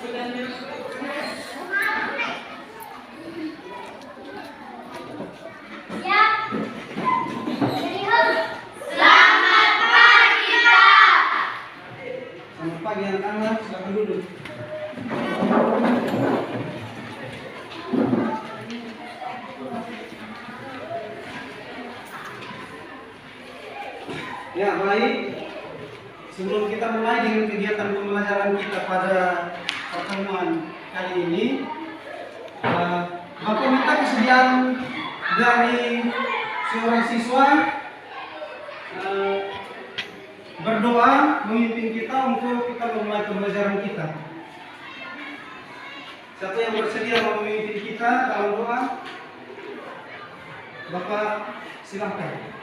Selamat pagi anak-anak, silakan duduk. Ya, baik. Sebelum kita mulai dengan kegiatan pembelajaran kita pada pertemuan kali ini, Bapak minta kesediaan dari seorang siswa berdoa memimpin kita untuk kita memulai pembelajaran kita. Siapa yang bersedia mau memimpin kita dalam doa? Bapak silahkan.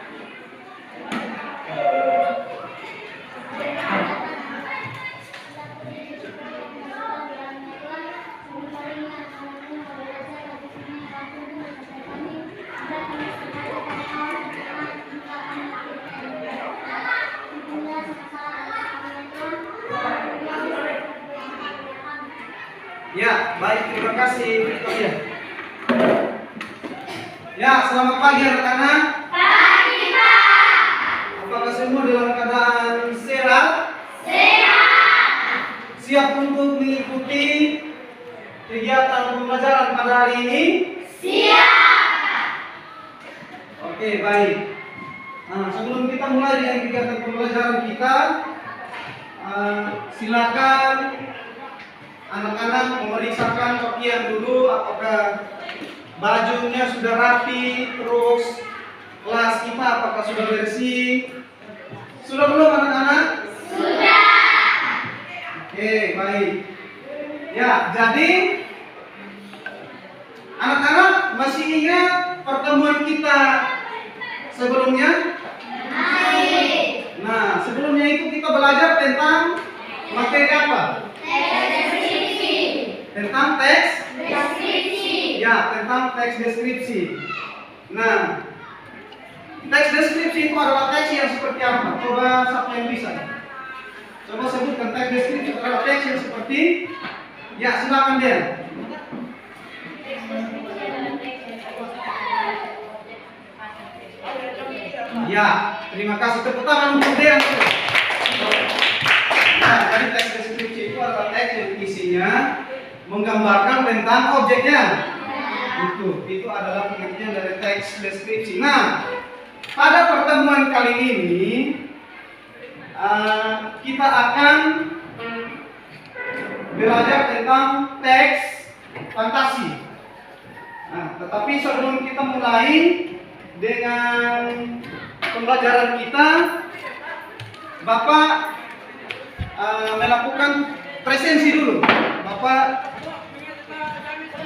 Ya, baik, terima kasih Victoria. Ya, selamat pagi anak-anak. Pagi, Pak. Apakah semua dalam keadaan sehat? Sehat. Siap untuk mengikuti kegiatan pembelajaran pada hari ini? Siap. Oke, baik. Nah, sebelum kita mulai dengan kegiatan pembelajaran kita, silakan anak-anak memeriksakan pakaian dulu, apakah bajunya sudah rapi, terus kelas kita apakah sudah bersih. Sudah belum anak-anak? Sudah. Oke, baik. Ya, jadi anak-anak masih ingat pertemuan kita sebelumnya? Masih. Nah, sebelumnya itu kita belajar tentang materi apa? Deskripsi. Tentang teks? Deskripsi. Ya, tentang teks deskripsi. Nah, teks deskripsi itu adalah teks yang seperti apa? Coba siapa yang bisa? Coba sebutkan teks deskripsi adalah teks yang seperti. Ya, silakan dia. Ya, terima kasih. Tepuk tangan untuk dia. Nah, jadi teks deskripsi itu adalah teks yang isinya menggambarkan tentang objeknya. Itu adalah pengertian dari teks deskripsi. Nah, pada pertemuan kali ini kita akan belajar tentang teks fantasi. Nah, tetapi sebelum kita mulai dengan pembelajaran kita, Bapak melakukan presensi dulu. Bapak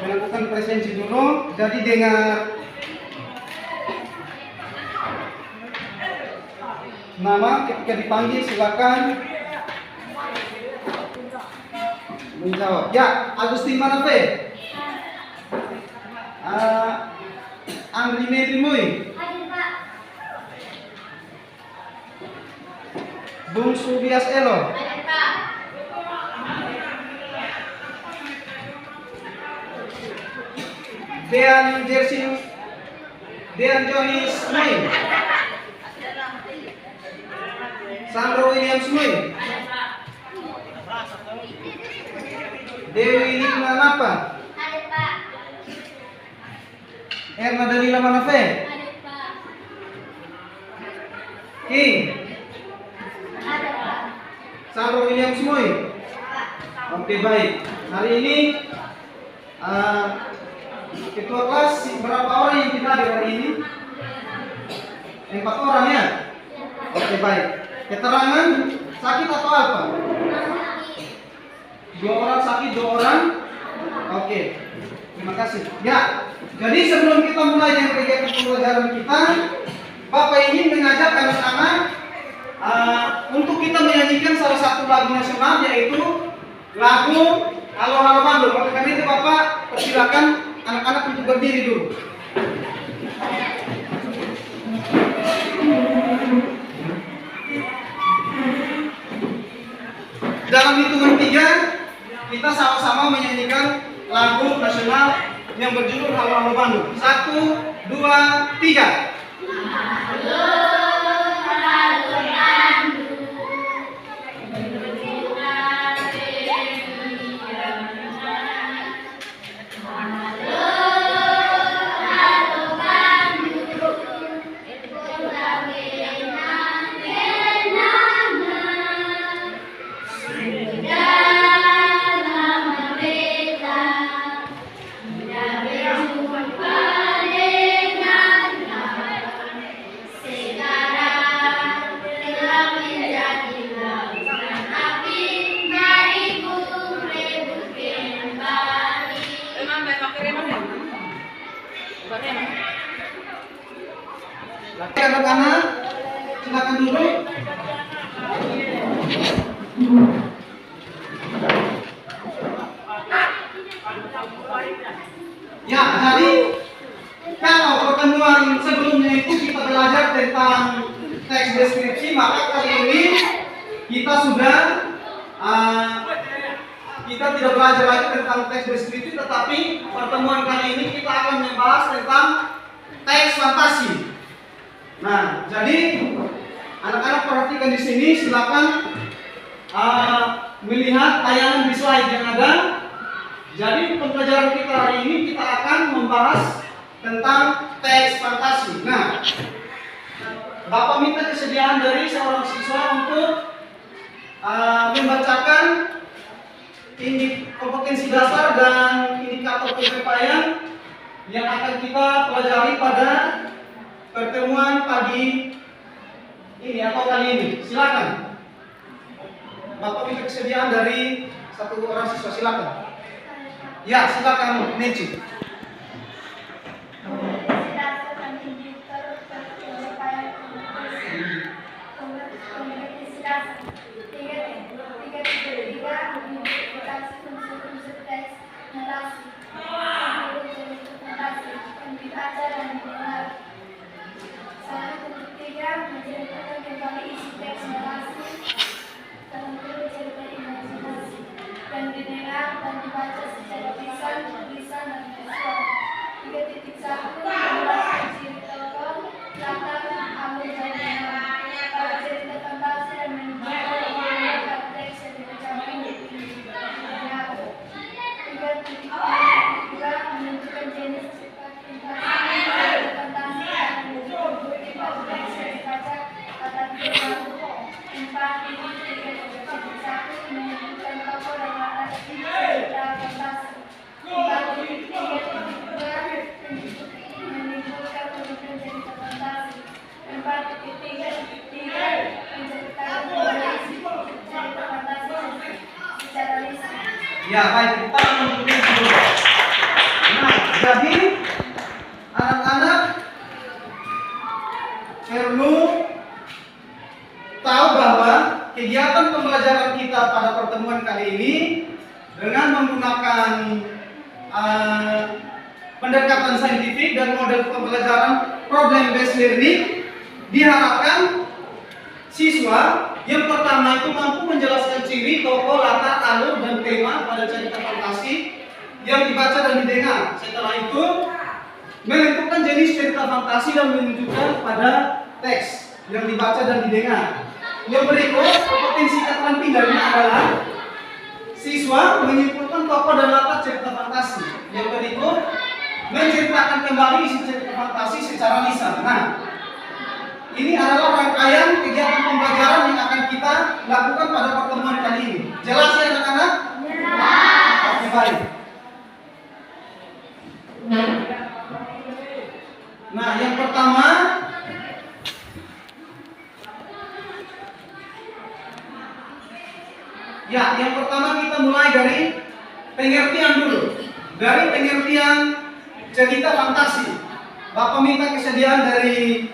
melakukan presensi dulu. Jadi dengar nama ketika dipanggil silakan menjawab. Ya, Agustin Manape. Andri Medrimui. Hadir, Pak. Bung Subias Elo. Hadir, Pak. Dean Jonis Mui. Sandro Williams Mui. Dewi Hikmah Napa. Hadir, Pak. Erna Dalila Manafe. Hadir, Pak. King. Hadir, Pak. Sandro Williams Mui. Oke, baik. Hari ini ketua kelas berapa orang yang kita hadir hari ini? 4 orang ya? Oke, baik. Keterangan sakit atau apa? 2 orang sakit, 2 orang. Oke, terima kasih. Ya, jadi sebelum kita mulai dengan kegiatan pembelajaran kita, Bapak ingin mengajak anak-anak untuk kita menyanyikan salah satu lagu nasional, yaitu lagu Halo Halo Bandung. Oleh karena itu Bapak persilakan anak-anak untuk berdiri dulu. Dalam hitungan 3 kita sama-sama menyanyikan lagu nasional yang berjudul Halo Halo Bandung. 1, 2, 3. Anak-anak, silakan duduk. Ya, jadi kalau pertemuan sebelumnya itu kita belajar tentang teks deskripsi, maka kali ini kita sudah kita tidak belajar lagi tentang teks deskripsi, tetapi pertemuan kali ini kita akan membahas tentang teks fantasi. Nah, jadi anak-anak perhatikan di sini, silakan melihat tayangan di slide yang ada. Jadi pembelajaran kita hari ini kita akan membahas tentang teks fantasi. Nah, Bapak minta kesediaan dari seorang siswa untuk membacakan kompetensi dasar dan indikator pencapaian yang akan kita pelajari pada pertemuan pagi ini atau kali ini. Silakan. Bapak minta kesediaan dari satu orang siswa, silakan. Ya, silakan Nenci. Ya, baik, kita menunjukkan dulu. Nah, jadi anak-anak perlu tahu bahwa kegiatan pembelajaran kita pada pertemuan kali ini dengan menggunakan pendekatan saintifik dan model pembelajaran problem based learning, diharapkan siswa yang pertama itu mampu menjelaskan ciri, tokoh, latar, alur, dan tema pada cerita fantasi yang dibaca dan didengar. Setelah itu menentukan jenis cerita fantasi dan menunjukkan pada teks yang dibaca dan didengar. Yang berikut, kompetensi keterampilannya adalah siswa menyimpulkan tokoh dan latar cerita fantasi. Yang berikut, menceritakan kembali isi cerita fantasi secara lisan. Nah, ini adalah rangkaian kegiatan pembelajaran yang akan kita lakukan pada pertemuan kali ini. Jelas ya anak-anak? Jelas. Oke, baik. Nah, yang pertama, kita mulai dari pengertian dulu. Dari pengertian cerita fantasi. Bapak minta kesediaan dari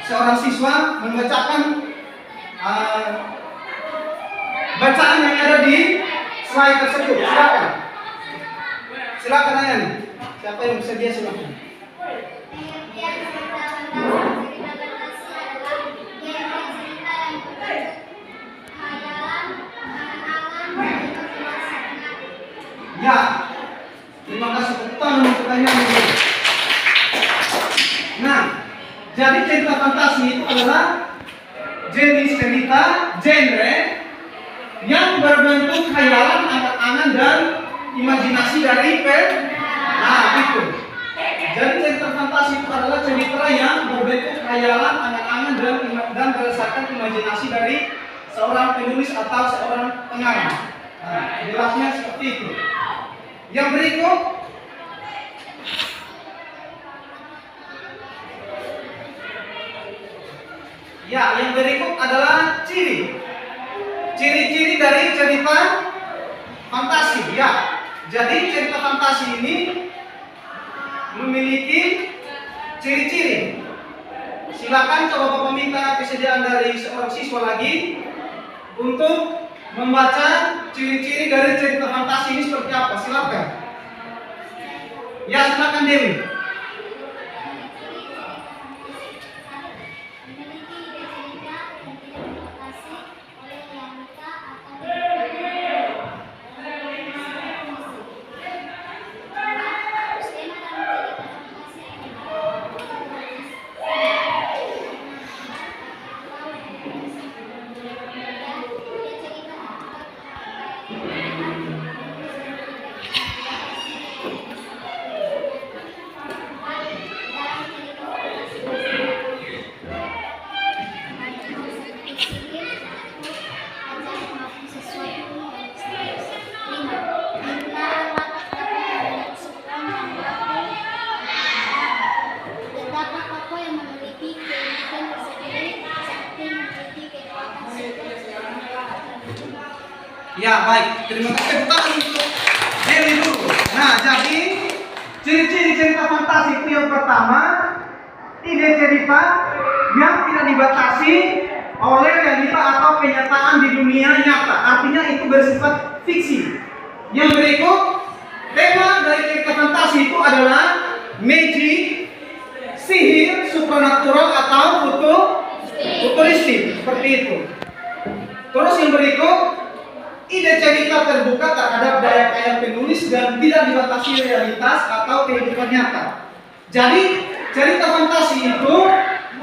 seorang siswa membacakan bacaan yang ada di slide tersebut. Silakan. Silakan Ayan. Siapa yang bersedia silakan. Pengertian cerita fantasi. Cerita fantasi adalah genre cerita yang berbentuk khayalan, angan-angan, dan imajinasi. fantasi itu adalah jenis cerita genre yang berbentuk khayalan, angan-angan dan imajinasi dari itu. Jadi cerita fantasi itu adalah cerita yang berbentuk khayalan, angan-angan dan berdasarkan imajinasi dari seorang penulis atau seorang pengarang. Nah, jelasnya seperti itu. Yang berikut, yang berikut adalah ciri-ciri dari cerita fantasi. Ya, jadi cerita fantasi ini memiliki ciri-ciri. Silakan coba Bapak minta kesediaan dari seorang siswa lagi untuk membaca ciri-ciri dari cerita fantasi ini seperti apa. Silakan. Ya, silakan Dewi. Ya, baik. Terima kasih. Bukan untuk Dewi dulu. Nah, jadi ciri-ciri cerita fantasi itu yang pertama, ide cerita yang tidak dibatasi oleh realita atau kenyataan di dunia nyata. Artinya itu bersifat fiksi. Yang berikut, tema dari cerita fantasi itu adalah magic, sihir, supernatural atau futuristik. Seperti itu. Terus yang berikut, ide cerita terbuka terhadap daya kaya penulis dan tidak dibatasi realitas atau kehidupan nyata. Jadi, cerita fantasi itu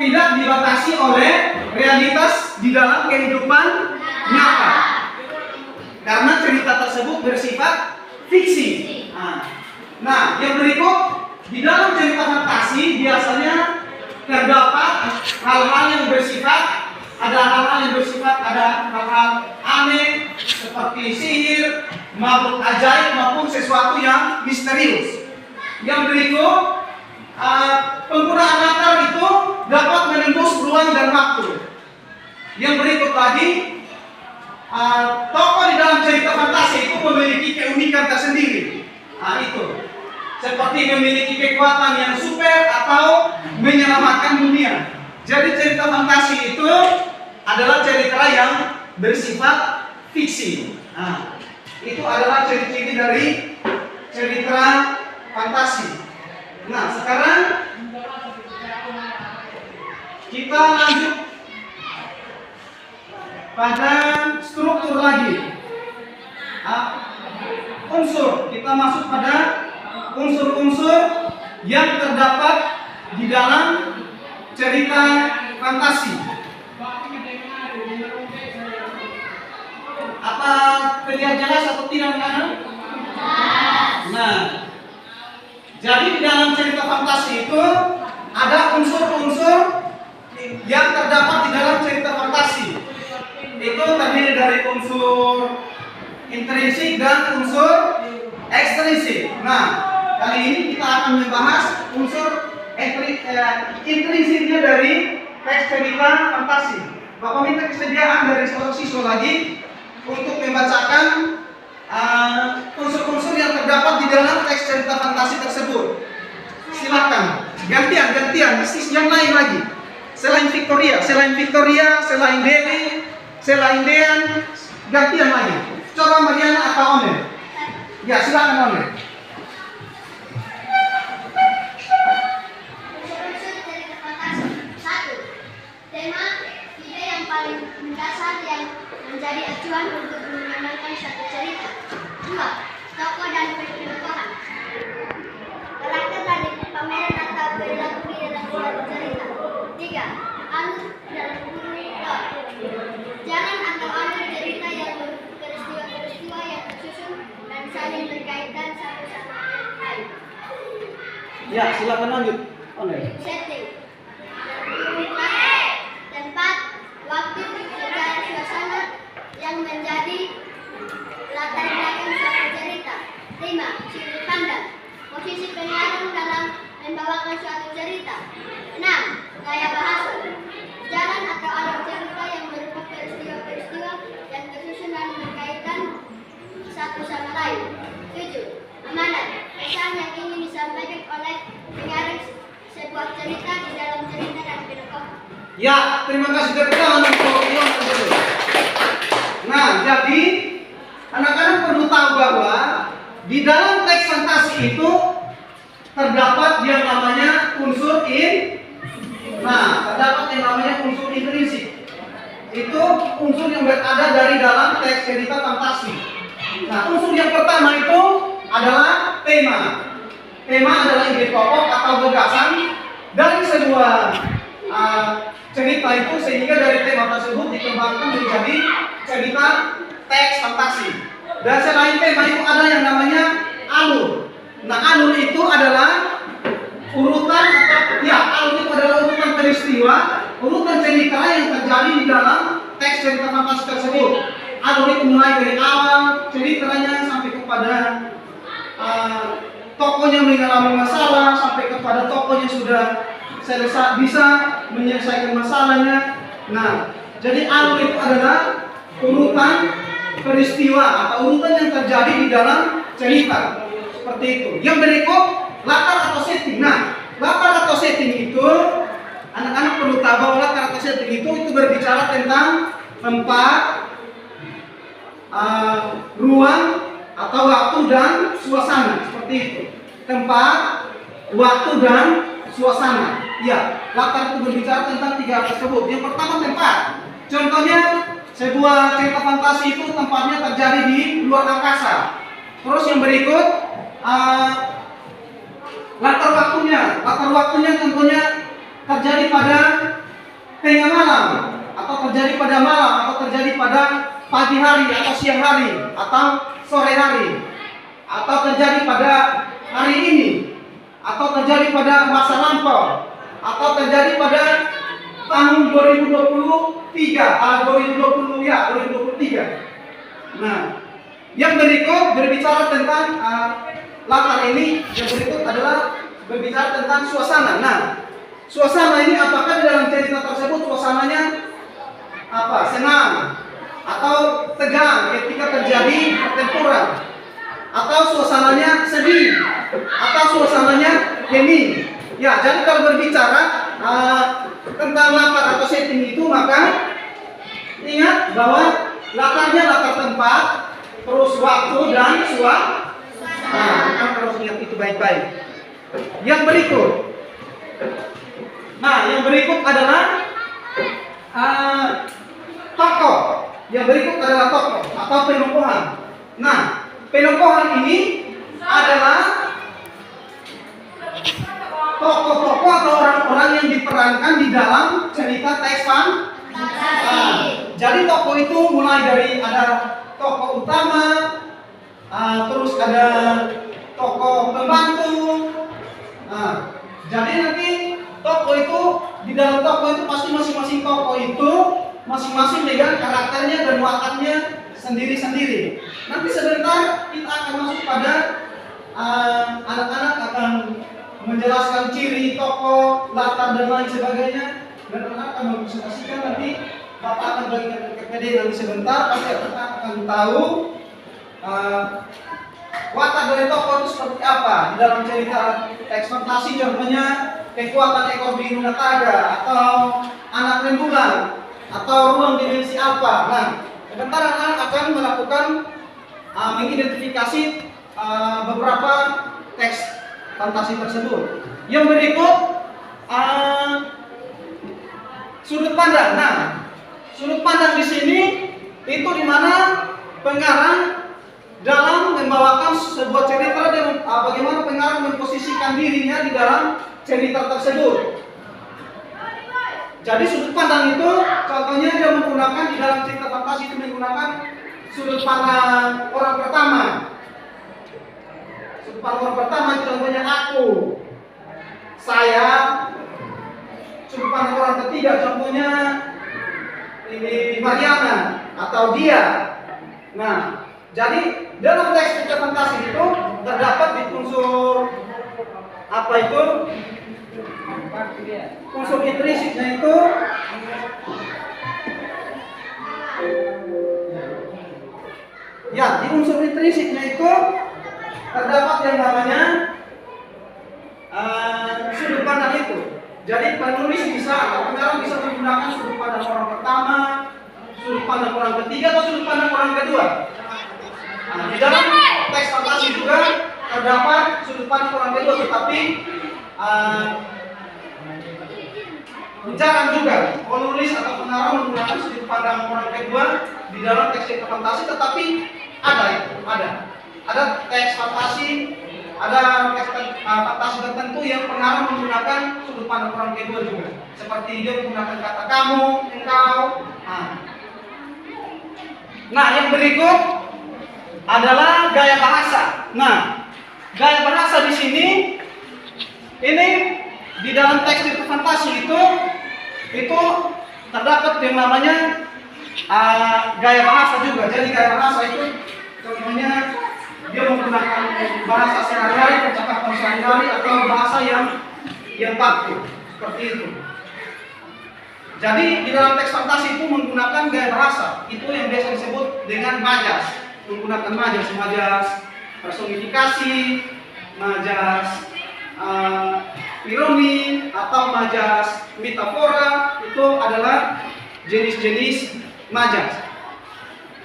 tidak dibatasi oleh realitas di dalam kehidupan nyata. Karena cerita tersebut bersifat fiksi. Nah, yang berikut, di dalam cerita fantasi biasanya terdapat hal-hal yang bersifat ada hal-hal aneh seperti sihir, makhluk ajaib maupun sesuatu yang misterius. Yang berikut, penggunaan latar itu dapat menembus ruang dan waktu. Yang berikut lagi, tokoh di dalam cerita fantasi itu memiliki keunikan tersendiri. Itu seperti memiliki kekuatan yang super atau menyelamatkan dunia. Jadi cerita fantasi itu adalah cerita yang bersifat fiksi. Itu adalah ciri-ciri dari cerita fantasi. Nah, sekarang kita lanjut pada struktur lagi. Unsur, kita masuk pada unsur-unsur yang terdapat di dalam cerita fantasi. Apa terlihat jelas atau tidak, anak-anak? Nah, jadi di dalam cerita fantasi itu ada unsur-unsur yang terdapat di dalam cerita fantasi. Itu terdiri dari unsur intrinsik dan unsur ekstrinsik. Nah, kali ini kita akan membahas unsur intrinsiknya dari teks cerita fantasi. Bapak minta kesediaan dari seorang siswa lagi untuk membacakan unsur-unsur yang terdapat di dalam teks cerita fantasi tersebut. Silakan, gantian, yang lain lagi. Selain Victoria, selain Dewi, selain Dean, gantian lagi. Coba Mariana atau Omer? Ya, silakan Omer. Tema ide yang paling mendasar yang menjadi acuan untuk mengembangkan satu cerita. 2. Tokoh dan pertokohan. Karakter dari pameran atau perilaku di dalam suatu cerita. 3. Alur saling berkaitan satu sama lain. Ya, silakan lanjut. Setting. Tempat, waktu, secara suasana yang menjadi latar belakang suatu cerita. 5. Sudut pandang. Posisi pengarang dalam membawakan suatu cerita. 6. Gaya bahasa. Jalan atau alur cerita yang berupa peristiwa-peristiwa yang tersusun dan berkaitan satu sama lain. 7. Amanat. Pesan yang ingin disampaikan oleh pengarang sebuah cerita di dalam cerita dan penokohan. Ya, terima kasih tepuk tangan untuk Ion. Nah, jadi anak-anak perlu tahu bahwa di dalam teks fantasi itu terdapat yang namanya unsur terdapat yang namanya unsur intrinsik. Itu unsur yang berada dari dalam teks cerita fantasi. Nah, unsur yang pertama itu adalah tema. Tema adalah ide pokok atau gagasan dari sebuah cerita itu, sehingga dari tema tersebut dikembangkan menjadi cerita teks fantasi. Dan selain tema itu ada yang namanya alur. Nah, alur itu adalah urutan alur itu adalah urutan peristiwa, urutan cerita yang terjadi di dalam teks cerita fantasi tersebut. Alur itu mulai dari awal ceritanya sampai kepada tokohnya mengalami masalah, sampai kepada tokohnya sudah selesai, bisa menyelesaikan masalahnya. Nah, jadi alur itu adalah urutan peristiwa atau urutan yang terjadi di dalam cerita. Seperti itu. Yang berikut latar atau setting. Nah, latar atau setting itu anak-anak perlu tahu bahwa latar atau setting itu berbicara tentang tempat, ruang atau waktu dan suasana. Seperti itu. Tempat, waktu dan suasana. Ya, latar itu berbicara tentang 3 hal tersebut. Yang pertama tempat. Contohnya sebuah cerita fantasi itu tempatnya terjadi di luar angkasa. Terus yang berikut latar waktunya. Latar waktunya tentunya terjadi pada tengah malam, atau terjadi pada malam, atau terjadi pada pagi hari atau siang hari atau sore hari, atau terjadi pada hari ini, atau terjadi pada masa lampau, atau terjadi pada tahun 2023. Nah, yang berikut berbicara tentang latar ini. Yang berikut adalah berbicara tentang suasana. Nah, suasana ini apakah di dalam cerita tersebut suasananya senang atau tegang ketika terjadi pertempuran, atau suasananya sedih, atau suasananya hening. Ya, jadi kalau berbicara tentang latar atau setting itu, maka ingat bahwa latarnya latar tempat, terus waktu dan suasana. Kan harus ingat itu baik-baik. Yang berikut. Nah, yang berikut adalah tokoh. Yang berikut adalah tokoh atau penokohan. Nah, penokohan ini adalah tokoh-tokoh atau orang-orang yang diperankan di dalam cerita teks fantasi. Jadi tokoh itu mulai dari ada tokoh utama, terus ada tokoh pembantu. Jadi nanti tokoh itu, di dalam tokoh itu pasti masing-masing tokoh itu masing-masing dengan karakternya dan wataknya sendiri-sendiri. Nanti sebentar kita akan masuk pada anak-anak akan menjelaskan ciri tokoh, latar dan lain sebagainya, dan anak akan mempresentasikan. Nanti Bapak akan bagikan ke PD nanti sebentar, pasti kita akan tahu watak dari tokoh itu seperti apa di dalam cerita teks fantasi. Contohnya kekuatan ekor biru naga, atau anak rembulan, atau ruang dimensi apa. Nah, sebentar anak akan melakukan mengidentifikasi beberapa teks fantasi tersebut. Yang berikut sudut pandang. Nah, sudut pandang di sini itu di mana pengarang dalam membawakan sebuah cerita dan bagaimana pengarang memposisikan dirinya di dalam cerita tersebut. Jadi sudut pandang itu contohnya dia menggunakan di dalam cerita fantasi itu menggunakan sudut pandang orang pertama. Sudut pandang orang pertama contohnya aku, saya. Sudut pandang orang ketiga contohnya ini Mariana atau dia. Nah, jadi dalam teks cerita fantasi itu terdapat di unsur apa itu? Unsur intrinsiknya itu ya, di unsur intrinsiknya itu terdapat yang namanya sudut pandang itu. Jadi penulis bisa atau pengarang bisa menggunakan sudut pandang orang pertama, sudut pandang orang ketiga atau sudut pandang orang kedua. Nah, di dalam teks fantasi juga terdapat sudut pandang orang kedua, tetapi jarang juga penulis atau pengarang menggunakan sudut pandang orang kedua di dalam teks cerita fantasi, tetapi ada itu, ada teks fantasi, ada teks fantasi tertentu yang pengarang menggunakan sudut pandang orang kedua juga, seperti dia menggunakan kata kamu, engkau. Nah, yang berikut adalah gaya bahasa. Nah, gaya bahasa di sini ini di dalam teks cerita fantasi itu terdapat yang namanya gaya bahasa juga. Jadi gaya bahasa itu contohnya dia menggunakan bahasa sehari-hari, percakapan sehari-hari atau bahasa yang baku seperti itu. Jadi di dalam teks fantasi itu menggunakan gaya bahasa itu yang biasa disebut dengan majas, menggunakan majas personifikasi, majas ironi atau majas metafora. Itu adalah jenis-jenis majas.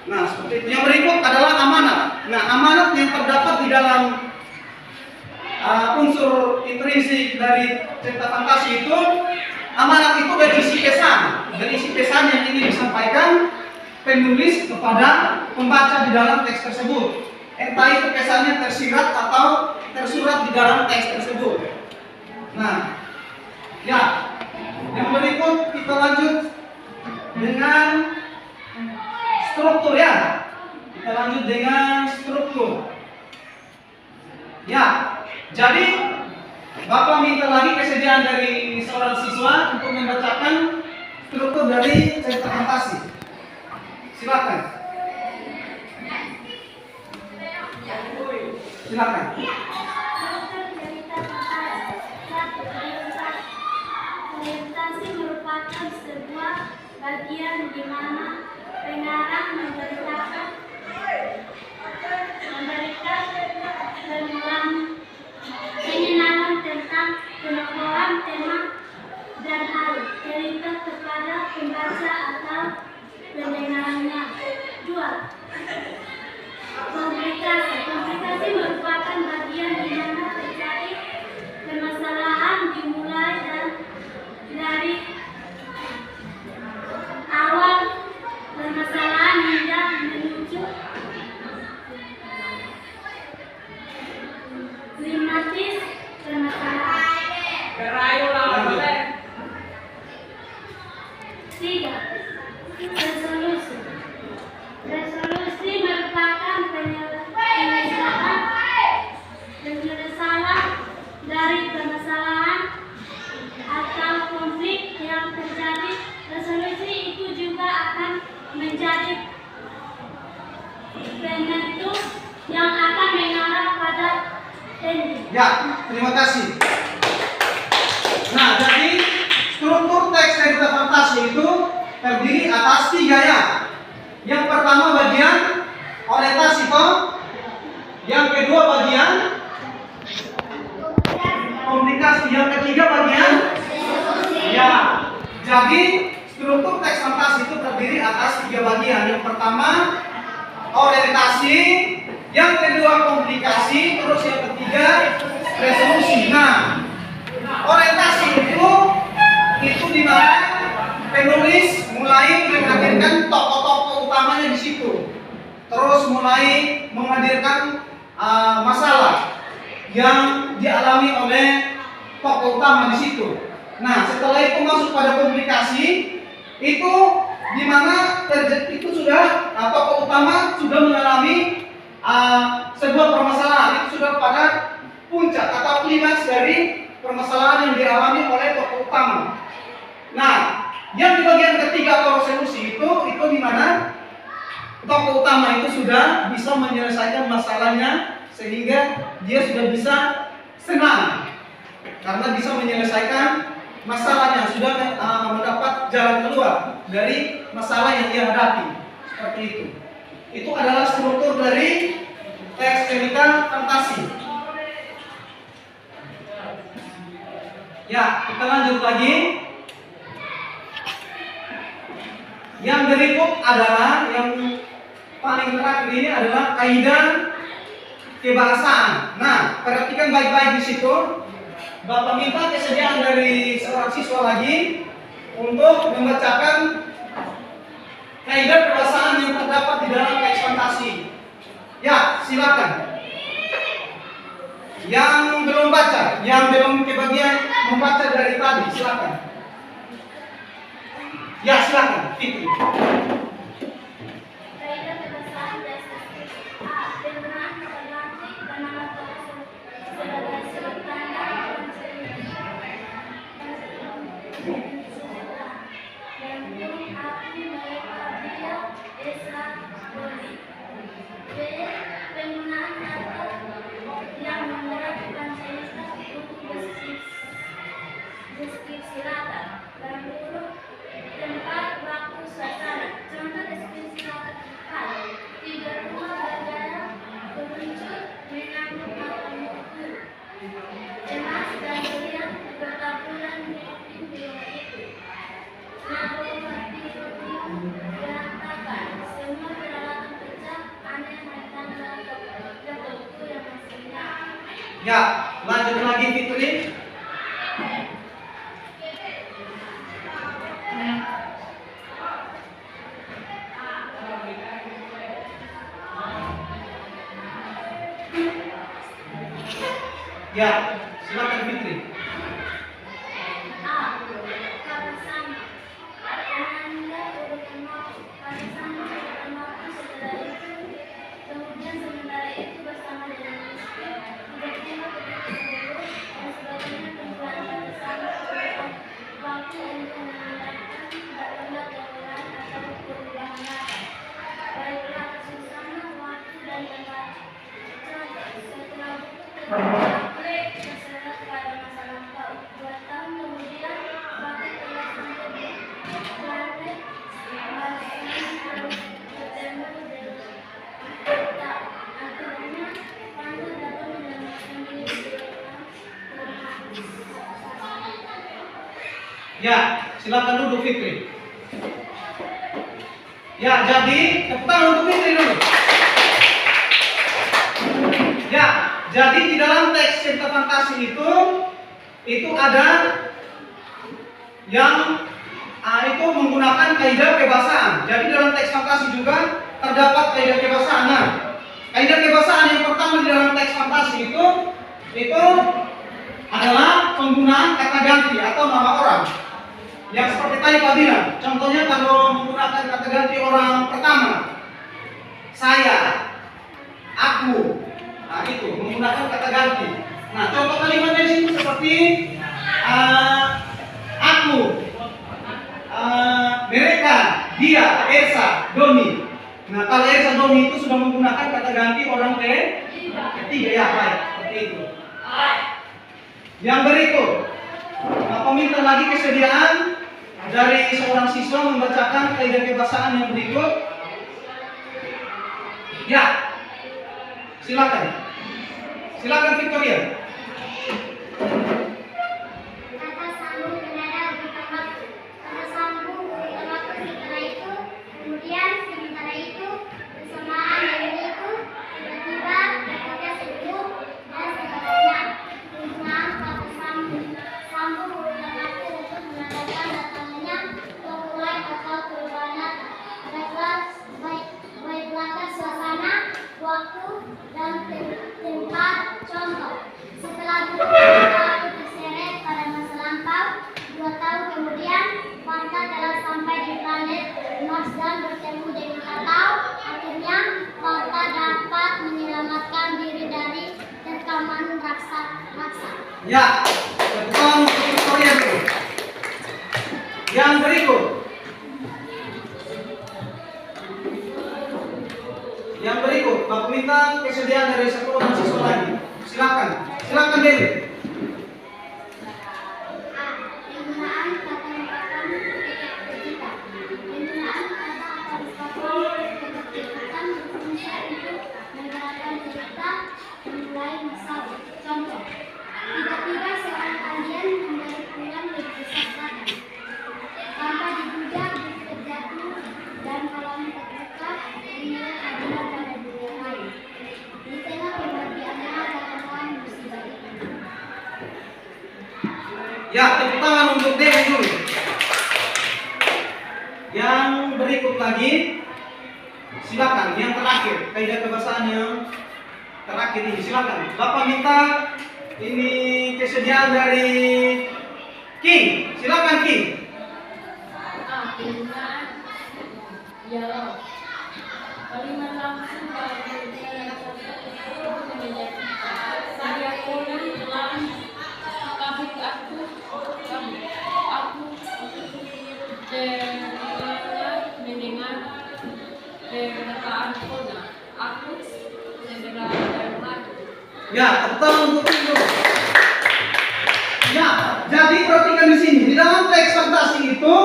Nah, seperti itu. Yang berikut adalah amanat. Nah, amanat yang terdapat di dalam unsur intrinsik dari cerita fantasi itu, amanat itu dari isi pesan. Dari isi pesan yang ingin disampaikan penulis kepada pembaca di dalam teks tersebut. Entah itu pesannya tersirat atau tersurat di dalam teks tersebut. Nah, ya, yang berikut kita lanjut dengan struktur ya. Kita lanjut dengan struktur. Ya, jadi Bapak minta lagi kesediaan dari seorang siswa untuk membacakan struktur dari cerita fantasi. Silakan. Silakan. Orientasi merupakan sebuah bagian di mana pengarang memberikan pengenalan tentang penokohan, tema, dan alur cerita kepada pembaca atau pendengarnya. 2. Komplikasi merupakan bagian di mana terjadi permasalahan dimulai dari awal permasalahan hingga menuju klimatis permasalahan. 3. Resolusi merupakan penyelesaian dari permasalahan atau konflik yang terjadi. Resolusi itu juga akan menjadi penentu yang akan mengarah pada ending. Ya, terima kasih. Nah, jadi struktur teks cerita fantasi itu terdiri atas 3 ya. Yang pertama bagian orientasi toh. Yang kedua bagian komunikasi. Yang ketiga bagian ya. Jadi struktur teks fantasi itu terdiri atas 3 bagian. Yang pertama orientasi, yang kedua komunikasi, terus yang ketiga resolusi. Nah, orientasi itu di mana penulis mulai menghadirkan tokoh-tokoh utamanya di situ. Terus mulai menghadirkan masalah yang dialami oleh tokoh utama di situ. Nah, setelah itu masuk pada komunikasi, itu di mana tokoh utama sudah mengalami sebuah permasalahan, itu sudah sudah pada puncak atau klimaks dari permasalahan yang dialami oleh tokoh utama. Nah, yang di bagian ketiga atau resolusi itu di mana tokoh utama itu sudah bisa menyelesaikan masalahnya sehingga dia sudah bisa senang karena bisa menyelesaikan masalahnya, sudah mendapat jalan keluar dari masalah yang dia hadapi. Seperti itu. Itu adalah struktur dari teks cerita fantasi. Ya, kita lanjut lagi. Yang berikut adalah yang paling terakhir ini adalah kaidah kebahasaan. Nah, perhatikan baik-baik di situ. Bapak minta kesediaan dari seorang siswa lagi untuk membacakan kaidah kebahasaan yang terdapat di dalam teks fantasi. Ya, silakan. Yang belum baca, yang belum kebagian membaca dari tadi, silakan. Ya, silakan, Fitri. Kaidah kebahasaan deskriptif. A. Penggunaan kata ganti dan nama tokoh sebagai sudut pandang dan cerita. Gantung aku mereka dia Esa Boni. B. Penggunaan kata yang menerapkan cerita untuk deskripsi latar dan huruf tempat, waktu, suasana. Contoh deskripsi latar hal. 3 rumah bergaya meluncur mengandung makan buku. Emas dan berlian bertaburan di rumah itu. Nado tiup berantakan. Semua peralatan kerja aneh dan tanda buku yang masih indah. Ya, lanjut lagi Fitri. Ya, silakan Fitri. A. Kata sama. Penanda urutan waktu. Kata sama urutan waktu setelah itu. Kemudian sementara itu bersama dengan istri. Tiba-tiba ketika sebelum dan sebagainya penggunaan kata sama urutan waktu untuk menandakan datangnya gangguan atau perubahan kata. Baiklah suasana, waktu, dan tempat. Contoh, setelah buku terseret pada masa lampau. 2 tahun kemudian, Pakai telah sampai di planet Marsian terus bertemu dengan kita. Akhirnya, Panda dapat menyelamatkan diri dari Ya, silakan duduk Fitri. Ya, jadi tepuk tangan untuk Fitri dulu. Ya, jadi di dalam teks cerita fantasi itu ada yang itu menggunakan kaidah kebahasaan. Jadi dalam teks fantasi juga terdapat kaidah kebahasaan. Nah, kaidah kebahasaan yang pertama di dalam teks fantasi itu adalah penggunaan kata ganti atau nama orang. Yang seperti tadi Pak bilang, contohnya kalau menggunakan kata ganti orang pertama, saya, aku, nah itu menggunakan kata ganti. Nah, contoh kalimatnya di sini seperti aku, mereka, dia, Esa, Doni. Nah, kalau Esa, Doni itu sudah menggunakan kata ganti orang ketiga, ya baik, seperti itu. Yang berikut, Bapak minta lagi kesediaan dari seorang siswa membacakan kaidah kebahasaan yang berikut. Ya, silakan. Silakan Victoria. kata sambung penanda urutan waktu. Kata sambung urutan waktu setelah itu, kemudian sementara itu, bersamaan dengan itu, tiba-tiba, ketika sebelum, dan sebagainya. Penggunaan kata sambung urutan waktu untuk menandakan datangnya perubahan atau perubahan kata. Baiklah suasana, waktu, dan tempat. Contoh, Ya, kebetulan untuk Victoria dulu. Yang berikut. Yang berikut, Bapak minta kesediaan dari satu orang siswa lagi. Silakan, silakan Dewi. Penggunaan kata ungkapan kita. Penggunaan kata atau ungkapan keterkaitan berfungsi untuk menggerakkan cerita memulai misal. Contoh, tiba-tiba seorang alien kembali pulang dari pusat kata. Tanpa diduga terjatuh dan malam terbuka dinilai keadilan pada dunia lain. Di tengah kebahagiaannya dalam musibah itu. Ya, tepuk tangan untuk Dewi dulu. Yang berikut lagi, silakan. Yang terakhir, kaidah kebahasaan yang terakhir ini, silakan. Bapak minta ini kesediaan dari King. Silakan King. Kalimat dialog. Kalimat langsung pada menjadi saya pun telah kabit aku mendengar perkataan kona aku segera bermaju. Ya, tepuk tangan untuk King dulu. Ya, jadi perhatikan di sini. Di dalam teks fantasi itu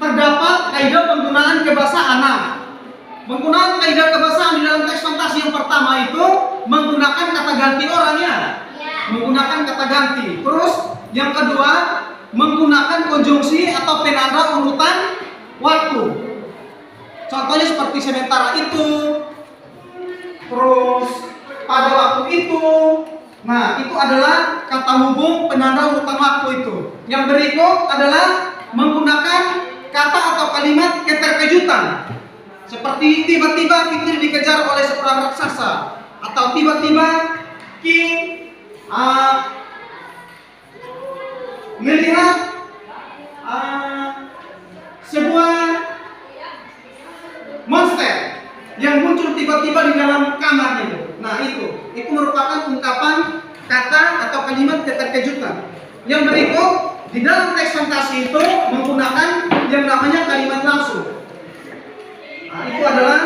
terdapat kaidah penggunaan kebahasaan. Nah, penggunaan kaidah kebahasaan di dalam teks fantasi yang pertama itu menggunakan kata ganti orangnya. Menggunakan kata ganti. Terus yang kedua menggunakan konjungsi atau penanda urutan waktu. Contohnya seperti sementara itu, terus pada waktu itu. Nah, itu adalah kata hubung penanda urutan waktu itu. Yang berikut adalah menggunakan kata atau kalimat keterkejutan. Seperti tiba-tiba Fitri dikejar oleh seorang raksasa, atau tiba-tiba King melihat sebuah monster yang muncul tiba-tiba di dalam kamarnya. Nah, itu merupakan ungkapan kata atau kalimat keterkejutan. Yang berikut di dalam teks fantasi itu menggunakan yang namanya kalimat langsung. Nah, itu adalah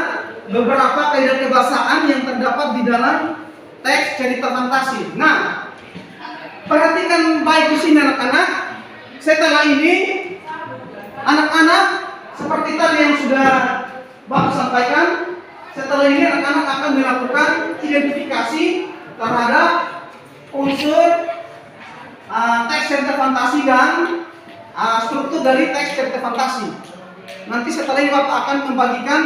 beberapa kaidah kebahasaan yang terdapat di dalam teks cerita fantasi. Nah, perhatikan baik di sini anak-anak. Setelah ini anak-anak seperti tadi yang sudah Bapak sampaikan, setelah ini anak-anak akan melakukan identifikasi terhadap unsur teks cerita fantasi dan struktur dari teks cerita fantasi. Nanti setelah ini Bapak akan membagikan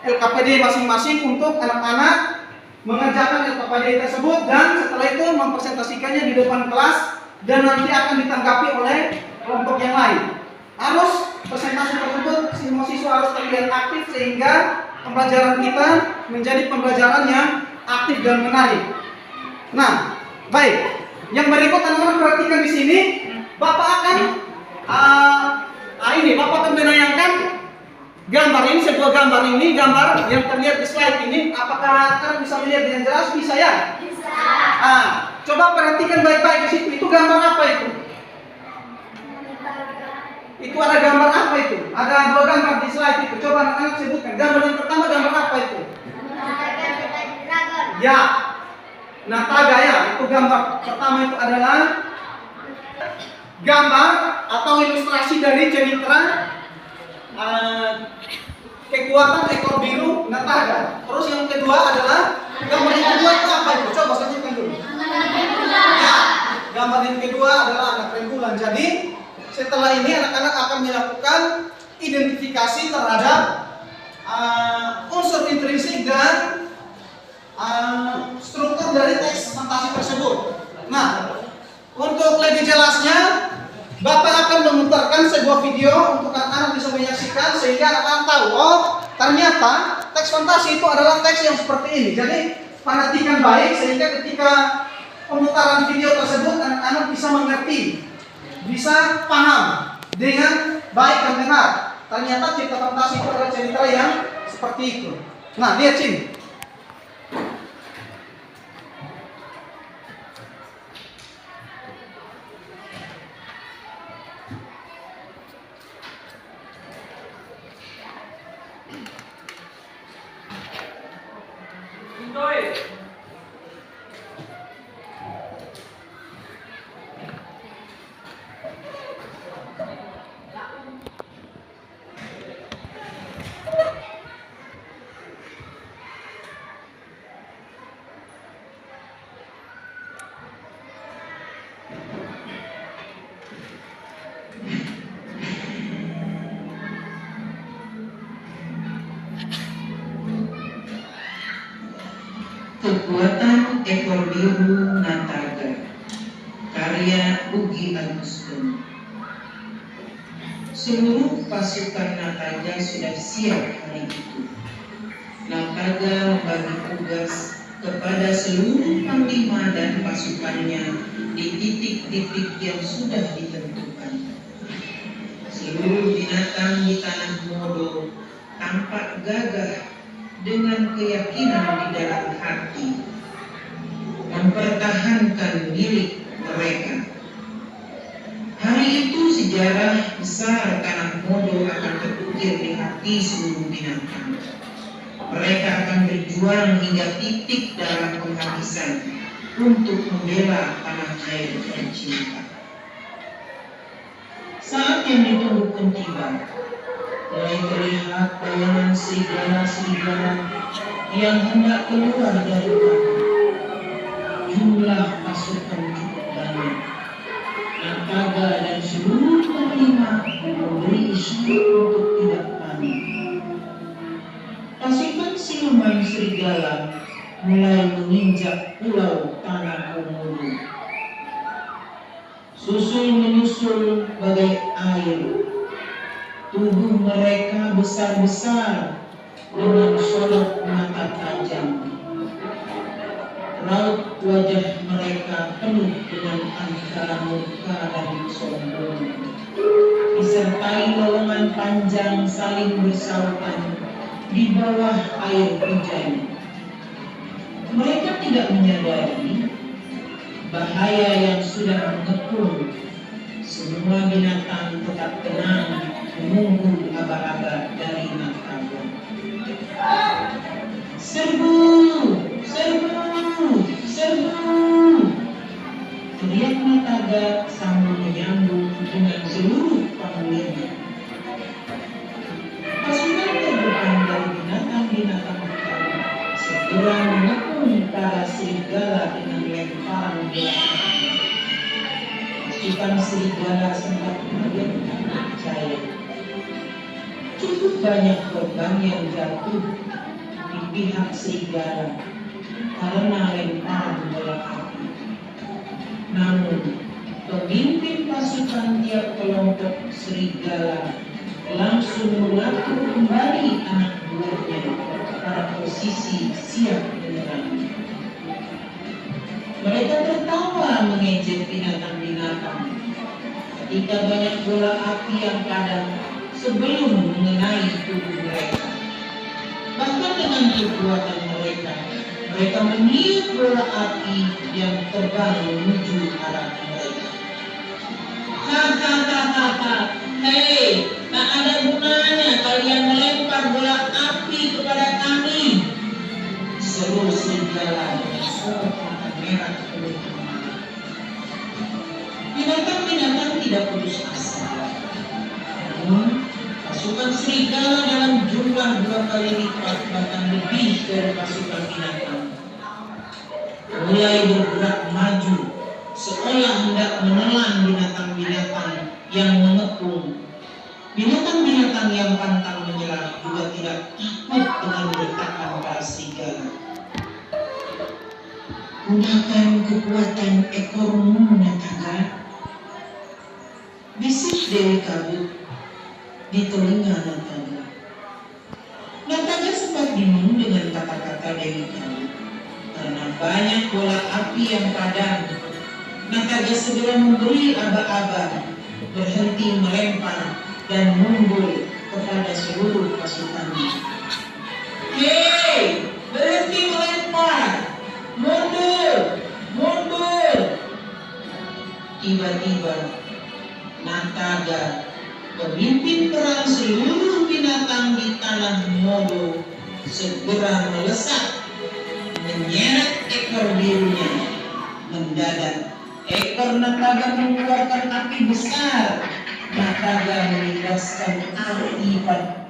LKPD masing-masing untuk anak-anak mengerjakan LKPD tersebut, dan setelah itu mempresentasikannya di depan kelas dan nanti akan ditanggapi oleh kelompok yang lain. Harus presentasi tersebut semua siswa harus terlihat aktif sehingga pembelajaran kita menjadi pembelajaran yang aktif dan menarik. Nah, baik. Yang berikut anak-anak perhatikan di sini, Bapak akan Bapak akan menayangkan gambar ini, sebuah gambar ini, gambar yang terlihat di slide ini. Apakah kalian bisa melihat dengan jelas? Bisa ya? Bisa. Coba perhatikan baik-baik di situ. Itu gambar apa itu? Itu ada gambar apa itu? Ada dua gambar di slide itu. Coba anak-anak sebutkan. Gambar yang pertama gambar apa itu? Ya, Nataga ya. Itu gambar pertama itu adalah gambar atau ilustrasi dari cerita kekuatan ekor biru Nataga. Terus yang kedua adalah gambar yang kedua itu apa itu? Coba sebutkan dulu. Ya, gambar yang kedua adalah anak rembulan. Jadi setelah ini anak-anak akan melakukan identifikasi terhadap unsur intrinsik dan struktur dari teks fantasi tersebut. Nah, untuk lebih jelasnya, Bapak akan memutarkan sebuah video untuk anak-anak bisa menyaksikan sehingga anak-anak tahu, oh ternyata teks fantasi itu adalah teks yang seperti ini. Jadi perhatikan baik sehingga ketika pemutaran video tersebut anak-anak bisa mengerti, bisa paham dengan baik dan benar. Ternyata cerita fantasi itu adalah cerita yang seperti itu. Nah, lihat sini. Kekuatan ekor biru Nataga, karya Ugi Agustin. Seluruh pasukan Nataga sudah siap hari itu. Nataga membagi tugas kepada seluruh panglima dan pasukannya di titik-titik yang sudah ditentukan. Seluruh binatang di tanah Modo tampak gagah dengan keyakinan di dalam hati, mempertahankan milik mereka. Hari itu sejarah besar tanah Modo akan terukir di hati seluruh binatang. Mereka akan berjuang hingga titik darah penghabisan untuk membela tanah air tercinta. Saat yang ditunggu pun tiba. Mulai terlihat bayangan serigala-serigala yang hendak keluar dari kandang. Jumlah pasukan cukup banyak. Nataga dan seluruh panglima memberi isyarat untuk tidak panik. Pasukan siluman serigala mulai menginjak pulau tanah Komodo. Susul menyusul bagai air. Tubuh mereka besar-besar dengan sorot mata tajam. Raut wajah mereka penuh dengan antara murka dan sombong, disertai lowongan panjang saling bersautan di bawah air hujan. Mereka tidak menyadari bahaya yang sudah mengepung. Semua binatang tetap tenang menunggu aba-aba dari Nataga. Serbu! Serbu! Serbu! Teriak Nataga sambil menyambung dengan seluruh panglima. Pasukan terdepan dari binatang-binatang hutan segera mengepung para serigala dengan lemparan bola api. Pasukan serigala sempat mengagetkan percaya. Cukup banyak korban yang jatuh di pihak serigala karena lemparan bola api. Namun, pemimpin pasukan tiap kelompok serigala langsung mengatur kembali anak buahnya pada posisi siap menyerang. Mereka tertawa mengejek binatang-binatang ketika banyak bola api yang padam sebelum mengenai tubuh mereka. Bahkan dengan kekuatan mereka, mereka meniup bola api yang terbang menuju arah mereka. Hahaha, hei, tak ada gunanya kalian melempar bola api kepada kami, seru serigala dengan sorot mata merah penuh amarah. Binatang-binatang tidak putus asa. Namun, pasukan serigala dalam jumlah 2 kali lipat bahkan lebih dari pasukan binatang mulai bergerak maju seolah hendak menelan binatang-binatang yang mengepung. Binatang-binatang yang pantang menyerah juga tidak takut dengan dekapan para serigala. Gunakan kekuatan ekormu, Nataga, bisik Dewi Kabut di telinga Nataga. Nataga sempat bingung dengan kata-kata Dewi Kabut. Karena banyak bola api yang padam, Nataga segera memberi aba-aba, berhenti melempar dan mundur kepada seluruh pasukannya. Hei, berhenti melempar! Mundur! Mundur! Tiba-tiba, Nataga, pemimpin perang seluruh binatang di tanah Modo, segera melesat mendadak. Ekor naga mengeluarkan api besar. Naga menibaskan api pada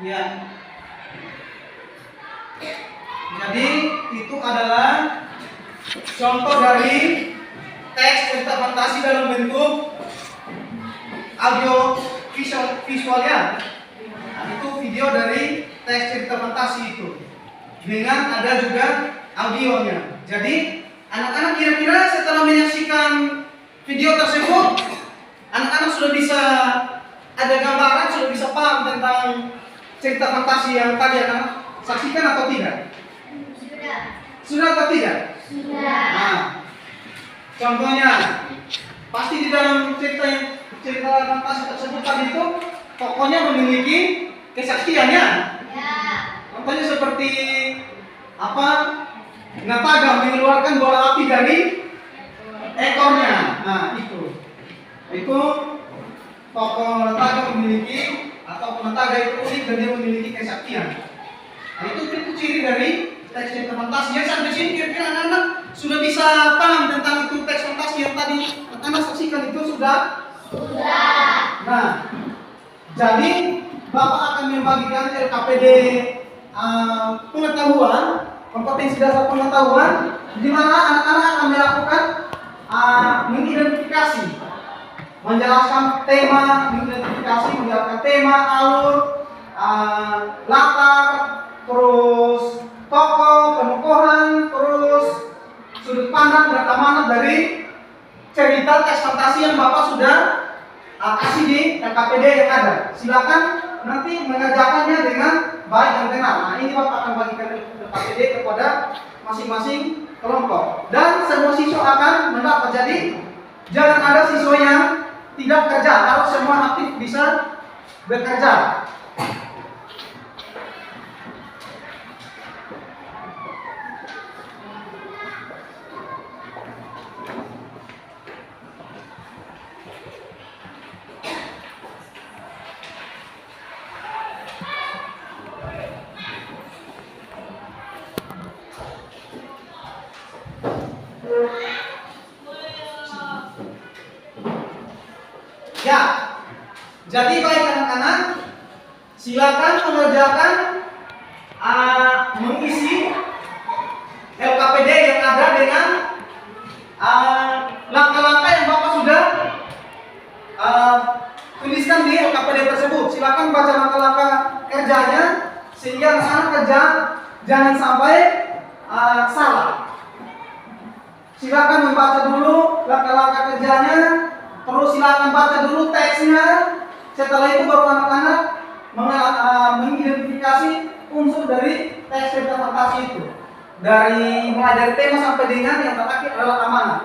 ya. Jadi itu adalah contoh dari teks cerita fantasi dalam bentuk audio visual ya. Nah, itu video dari teks cerita fantasi itu dengan ada juga audionya. Jadi anak-anak kira-kira setelah menyaksikan video tersebut, anak-anak sudah bisa ada gambaran, sudah bisa paham tentang cerita fantasi yang tadi anak saksikan atau tidak? Sudah. Sudah atau tidak? Sudah. Nah, contohnya pasti di dalam cerita fantasi tersebut tadi itu tokohnya memiliki kesaksiannya. Ya. Contohnya seperti apa? Nataga mengeluarkan bola api dari ekornya. Nah, itu tokoh Nataga memiliki atau Nataga itu unik dan dia memiliki kesaktian. Nah, itu ciri dari teks cerita fantasi. Yang sampai sini kira-kira anak-anak sudah bisa paham tentang itu teks fantasi yang tadi anak saksikan itu sudah? Sudah. Nah, jadi Bapak akan membagikan LKPD pengetahuan, kompetensi dasar pengetahuan, di mana anak-anak akan melakukan mengidentifikasi, menjelaskan tema, menjelaskan tema, alur, latar, terus tokoh, penukohan, terus sudut pandang dan amanat dari cerita teks fantasi yang Bapak sudah kasih di LKPD yang ada. Silakan nanti mengerjakannya dengan baik dan benar. Nah, ini Bapak akan bagikan LKPD kepada masing-masing kelompok. Dan semua siswa akan mendapat. Jadi jangan ada siswa yang tidak kerja, harus semua aktif bisa bekerja. Ya, jadi baik anak-anak, silakan mengerjakan mengisi LKPD yang ada dengan langkah-langkah yang Bapak sudah tuliskan di LKPD tersebut. Silakan baca langkah-langkah kerjanya sehingga anak-anak kerja jangan sampai salah. Silakan membaca dulu langkah-langkah kerjanya. Terus silakan baca dulu teksnya. Setelah itu baru anak-anak mengidentifikasi unsur dari teks cerita fantasi itu. Dari mulai dari tema sampai dengan yang terakhir adalah amanat.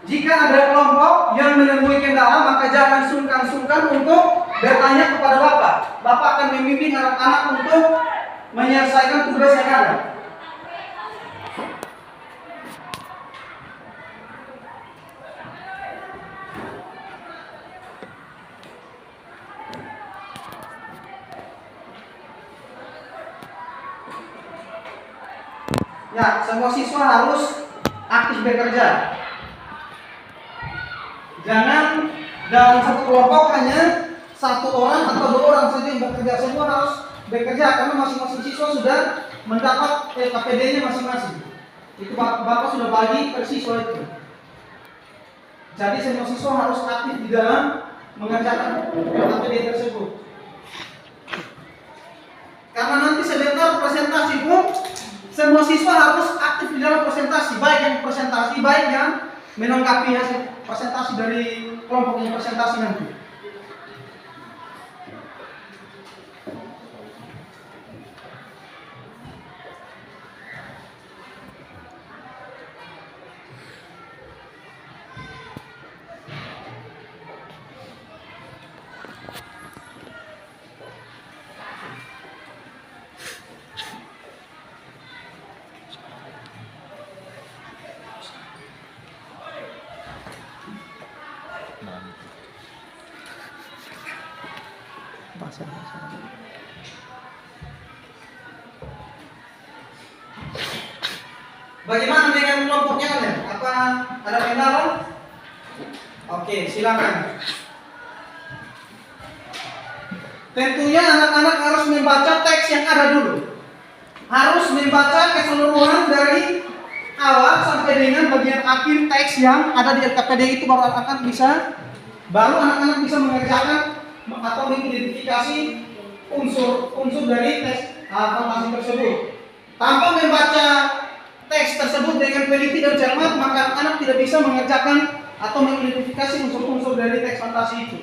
Jika ada kelompok yang menemui kendala, maka jangan sungkan-sungkan untuk bertanya kepada Bapak. Bapak akan membimbing anak-anak untuk menyelesaikan tugas yang ada. Ya, semua siswa harus aktif bekerja. Jangan dalam satu kelompok hanya satu orang atau dua orang saja yang bekerja. Semua harus bekerja karena masing-masing siswa sudah mendapat LKPD-nya masing-masing. Itu Bapak sudah bagi per siswa itu. Jadi semua siswa harus aktif di dalam mengerjakan LKPD tersebut. Karena nanti sebentar presentasi pun semua siswa harus aktif di dalam presentasi, baik yang presentasi, baik yang melengkapi hasil presentasi dari kelompok yang presentasi nanti. Bagaimana dengan kelompoknya kalian? Apa ada kendala? Oke, silakan. Tentunya anak-anak harus membaca teks yang ada dulu. Harus membaca keseluruhan dari awal sampai dengan bagian akhir teks yang ada di LKPD itu baru anak-anak bisa mengerjakan atau mengidentifikasi unsur dari teks informasi tersebut. Tanpa membaca teks tersebut dengan teliti dan cermat, maka anak tidak bisa mengerjakan atau mengidentifikasi unsur-unsur dari teks fantasi itu.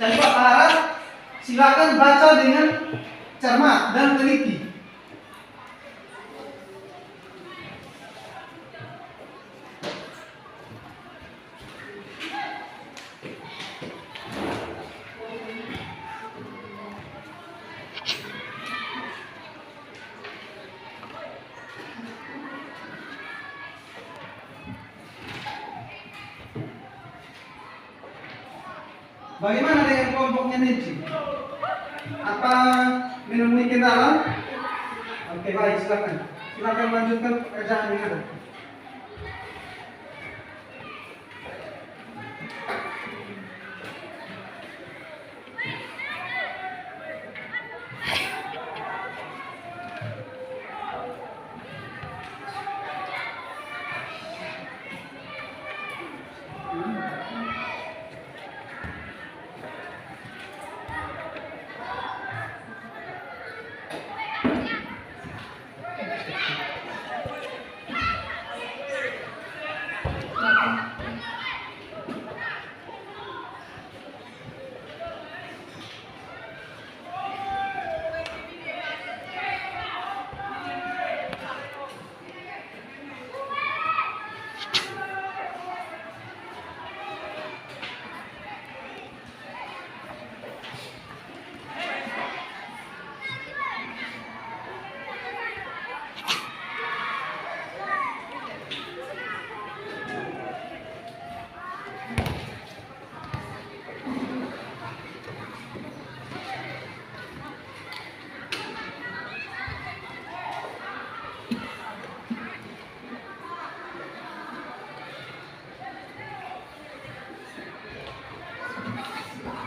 Jadi Pak harap silakan baca dengan cermat dan teliti. Bagaimana dengan kelompoknya Nancy? Apa menemui kendala? Oke, baik, silakan. Silakan lanjutkan pekerjaan yang ada.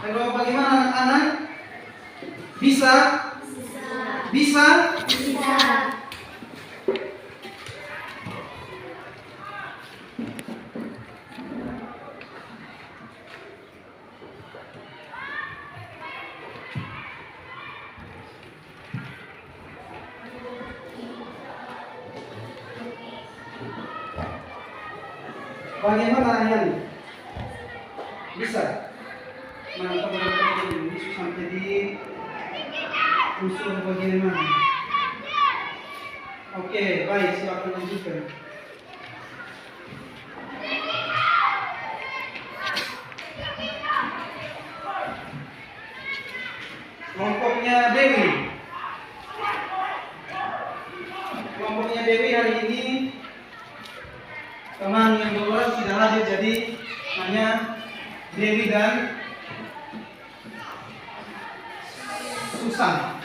Kalau bagaimana anak-anak? Bisa? Bisa? Bagaimana Yani? Bisa? Mantap ini sampai di unsur bagian mana? Oke, baik, silakan lanjutkan. Kelompoknya Dewi. Kelompoknya Dewi hari ini teman yang berulang tidak hadir, jadi hanya Dewi dan Susan.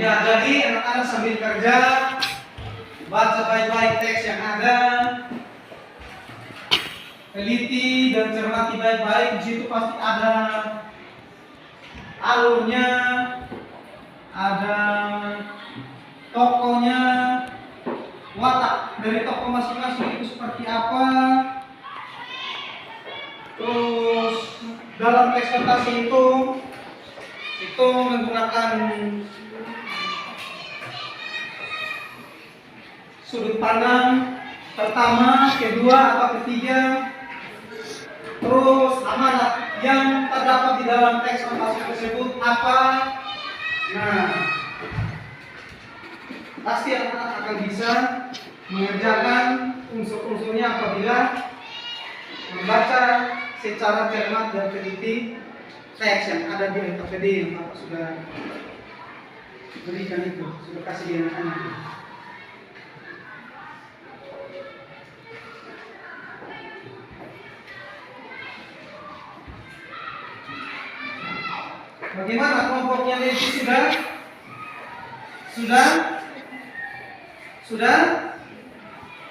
Ya, jadi anak-anak sambil kerja baca baik-baik teks yang ada, teliti dan cermati baik-baik. Di situ pasti ada alurnya, ada tokohnya, watak dari tokoh masing-masing itu seperti apa. Terus dalam presentasi itu menggunakan sudut pandang pertama, kedua, atau ketiga. Terus amanat yang terdapat di dalam teks presentasi tersebut apa? Nah, pasti anak akan bisa mengerjakan unsur-unsurnya apabila membaca secara cermat dan teliti teks yang ada di NKPD yang Bapak sudah berikan itu, sudah kasih di anak-anak. Bagaimana kelompoknya Levi sudah? Sudah?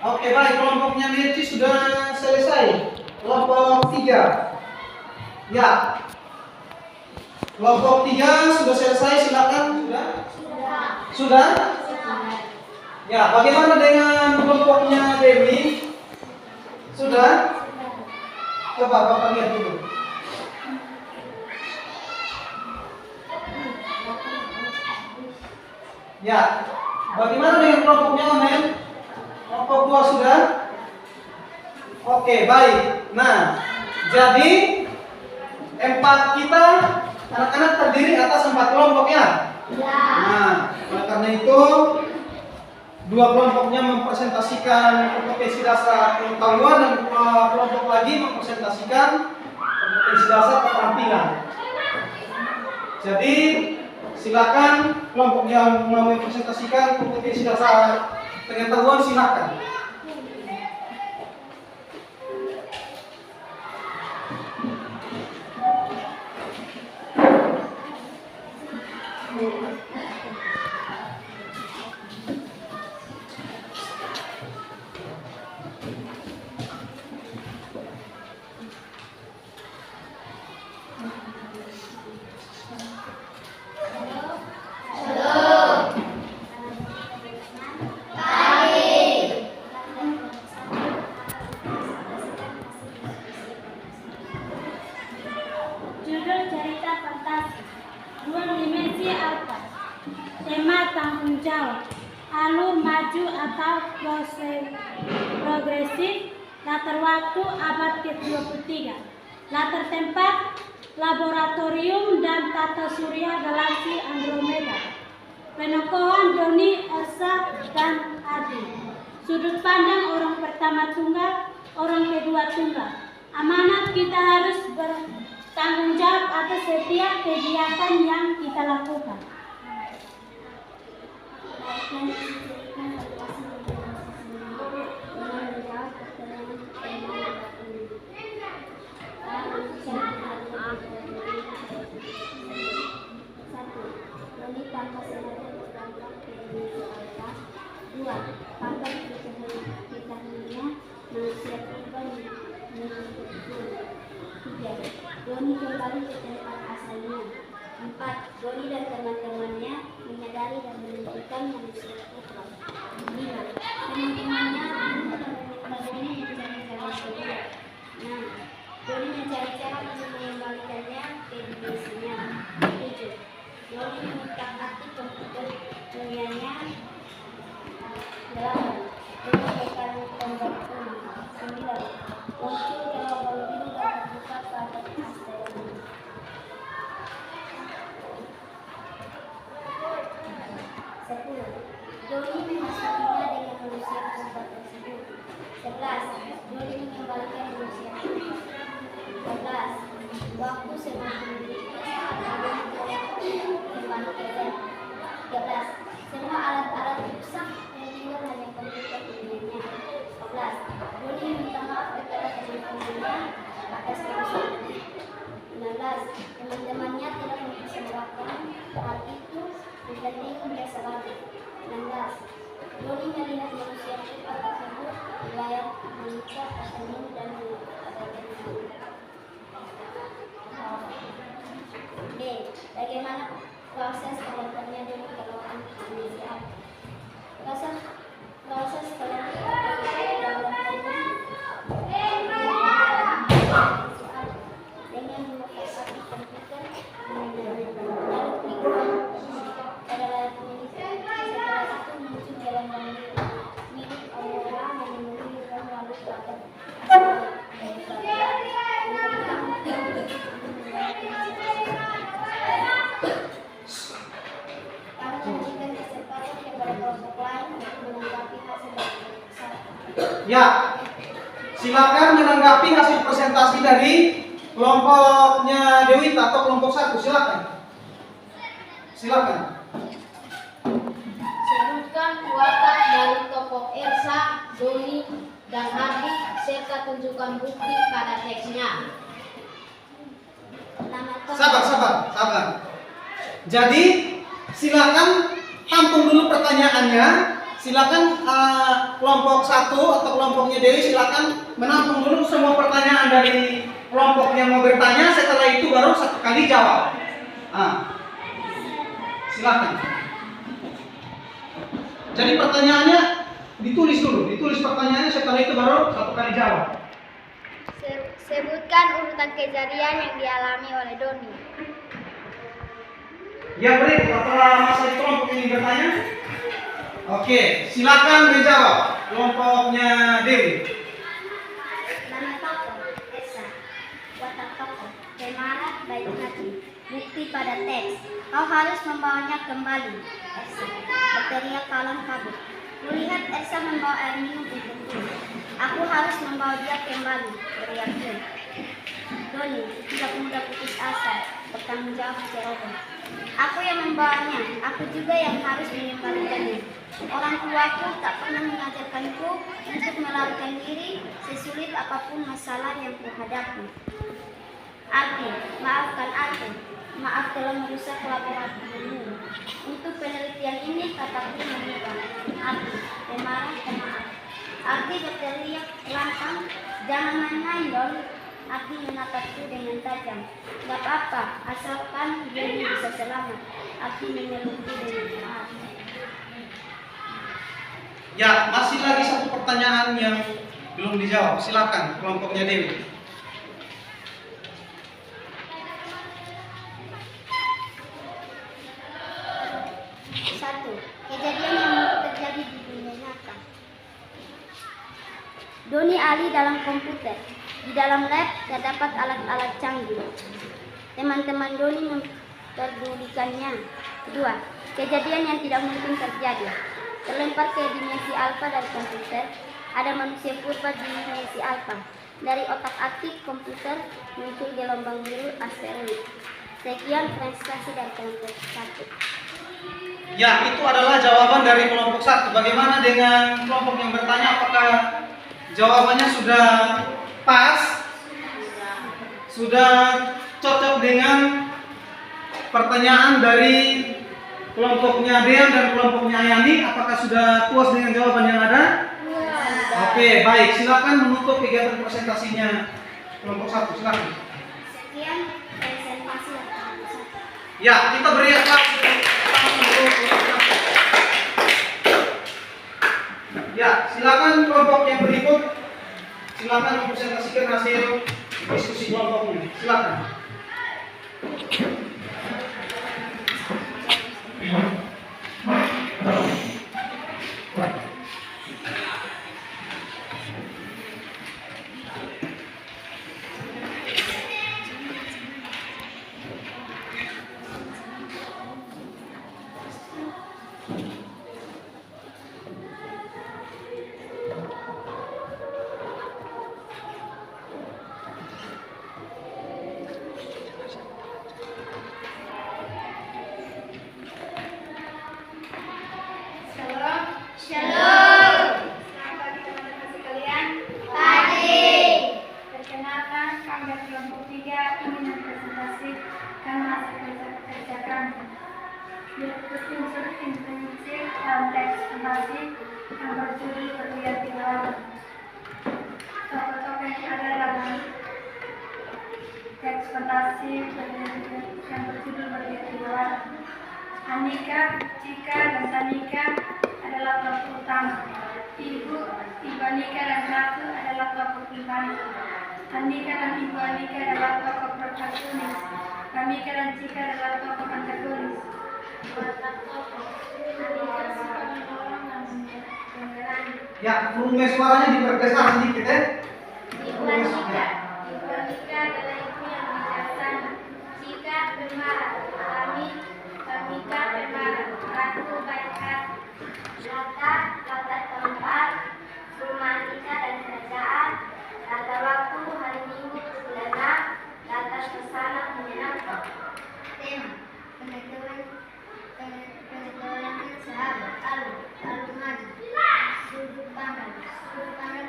Oke, baik, kelompoknya Levi sudah selesai. Kelompok 3. Ya. Kelompok 3 sudah selesai, silakan. Sudah? Ya, bagaimana dengan kelompoknya Dewi? Sudah? Coba Bapak lihat dulu. Ya, bagaimana dengan kelompoknya Amen? Kelompok 2 sudah? Oke, baik. Nah, jadi 4 kita anak-anak terdiri atas 4 kelompok ya? Nah, oleh karena itu 2 kelompoknya mempresentasikan kompetensi dasar pengetahuan dan 2 kelompok lagi mempresentasikan kompetensi dasar keterampilan. Jadi silakan kelompok yang mau mempresentasikan kompetensi dasar pengetahuan silakan. Judul cerita fantasi. 2 dimensi apa? Tema tanggung jawab. Alur maju atau progresif. Latar waktu abad ke-23. Latar tempat laboratorium dan tata surya galaksi Andromeda. Penokohan Doni, Elsa, dan Adi. Sudut pandang orang pertama tunggal, orang kedua tunggal. Amanat kita harus bertanggung jawab atas setiap kegiatan yang kita lakukan. Doni kembali ke tempat asalnya. 4. Doni dan teman-temannya menyadari dan menentukan manusia putra. 5. Teman-temannya meminta Doni mencari cara kedua. 6. Doni mencari cara untuk mengembalikannya ke dimensinya. 7. Doni meminta aktif komputer dunianya. 8. Doni berkarya tombak kuning. 9. Muncul jawaban biru dan terbuka pada asteroid. 10. Doni memasukinya dengan manusia tempat tersebut. 11. Doni mengembalikan manusia tempat. 12. Waktu semakin dekat kembali ke Zen. 13. Semua alat-alat rusak yang tinggal hanya komputer dunianya. 14. Doni minta maaf kepada teman-temannya atas kerusakan. 15. Teman-temannya tidak mempersembahkan hal itu menjadi biasa lagi. 16. Doni melihat manusia cepat tersebut layak mengucap tersenyum dan mengatakan D. Bagaimana proses terbentuknya Doni memberikan kesempatan kepada kelompok lain untuk menanggapi hasil dari kelompok satu. Ya, silakan menanggapi hasil presentasi dari kelompoknya Dewi atau kelompok 1. Silakan. Silakan. Sebutkan watak dari tokoh Elsa, Doni, dan Ardi serta tunjukkan bukti pada teksnya. Sabar. Jadi silakan tampung dulu pertanyaannya. Silakan kelompok 1 atau kelompoknya Dewi silakan menampung dulu semua pertanyaan dari kelompok yang mau bertanya. Setelah itu baru satu kali jawab. Silakan. Jadi pertanyaannya ditulis dulu, ditulis pertanyaannya, setelah itu baru satu kali jawab. Sebutkan urutan kejadian yang dialami oleh Doni. Ya, beri setelah masa di kelompok ini bertanya. Oke, silakan menjawab kelompoknya Dewi. Nama tokoh Esa, watak tokoh, Temara, baik hati, bukti pada teks. Kau harus membawanya kembali. Esa, berteriak kalam kabut. Melihat Esa membawa air minum untukku. Aku harus membawa dia kembali. Teriak dia. Doni, tidak mudah putus asa. Bertanggung jawab ceroboh. Aku yang membawanya. Aku juga yang harus mengembalikannya. Orang tuaku tak pernah mengajarkanku untuk melarikan diri sesulit apapun masalah yang kuhadapi. Ardi, maafkan aku. Maaf telah merusak laboratorium. Untuk penelitian ini kataku mengubah. Ardi, pemarah pemaaf. Ardi berteriak lantang, jangan main-main Don. Ardi menatapku dengan tajam. Gak apa-apa, asalkan dia bisa selamat. Ardi mengelukku dengan maaf. Ya, masih lagi satu pertanyaan yang belum dijawab. Silakan kelompoknya Dewi. Satu, kejadian yang terjadi di dunia nyata. Doni ahli dalam komputer. Di dalam lab terdapat alat-alat canggih. Teman-teman Doni memperdulikannya. Kedua, kejadian yang tidak mungkin terjadi. Terlempar ke dimensi alfa dari komputer, ada manusia purba di dimensi alfa. Dari otak-atik komputer muncul gelombang biru asteroid. Sekian presentasi dari kelompok 1. Ya, itu adalah jawaban dari kelompok 1. Bagaimana dengan kelompok yang bertanya, apakah jawabannya sudah pas? Sudah cocok dengan pertanyaan dari kelompoknya Dean dan kelompoknya Ayani? Apakah sudah puas dengan jawaban yang ada? Oke, baik. Silakan menutup kegiatan presentasinya kelompok 1. Silakan. Sekian presentasi dari kelompok 1. Ya, kita beri aplaus. Ya, silakan kelompok yang berikut. Silakan mempresentasikan hasil diskusi kelompoknya. Silakan. Shalom. Selamat pagi teman-teman sekalian. Pagi. Perkenalkan, kami dari kelompok 3 ingin mempresentasikan hasil kerja kami. Berikut unsur intrinsik dalam teks presentasi yang berjudul Berlian Tilawan. Tokoh-tokoh yang ada dalam teks presentasi yang berjudul Berlian Tilawan. Anika, Cika, dan Tanika adalah tokoh utama. Ibu Anika dan Ratu adalah tokoh primbani. Andika dan Ibu Anika adalah tokoh protagonis. Kamika dan Cika adalah tokoh antagonis. Watak tokoh Andika suka menolong dan memberani. Ya, volume suaranya diperbesar sedikit ya. Ibu Anika adalah ibu yang bijaksana. Cika pemarah. Kamika pemarah. Ratu cerita, latar tempat, romantika dan kerajaan, latar waktu hari Minggu perdana, latar suasana menyenangkan. Tema pengetahuan sahabat, alur maju, sudut pandang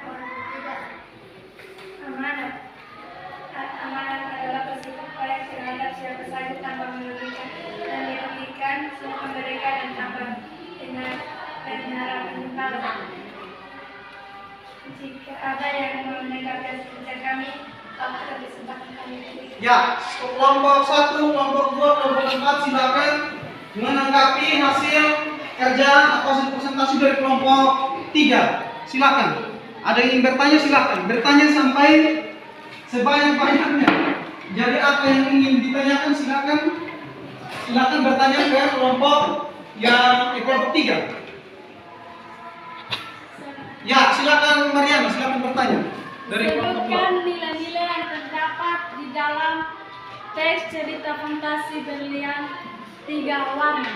orang tidak. Amanat adalah bersikap baik terhadap siapa saja tanpa merugikan dan dirugikan, semua mereka dan tanpa dengar penyimpangan. Jika ada yang mendengarkan cerita kami, maka kesempatan kami berikan. Ya, kelompok 1, kelompok 2, kelompok 4 silakan menanggapi hasil kerja atau hasil presentasi dari kelompok 3. Silakan. Ada yang ingin bertanya silakan. Bertanya sampai sebanyak-banyaknya. Jadi apa yang ingin ditanyakan silakan bertanya ke kelompok kelompok 3. Ya, silakan Mariana, silakan bertanya. Dari kelompok 2. Sebutkan nilai-nilai yang terdapat di dalam teks cerita fantasi berlian 3 warna.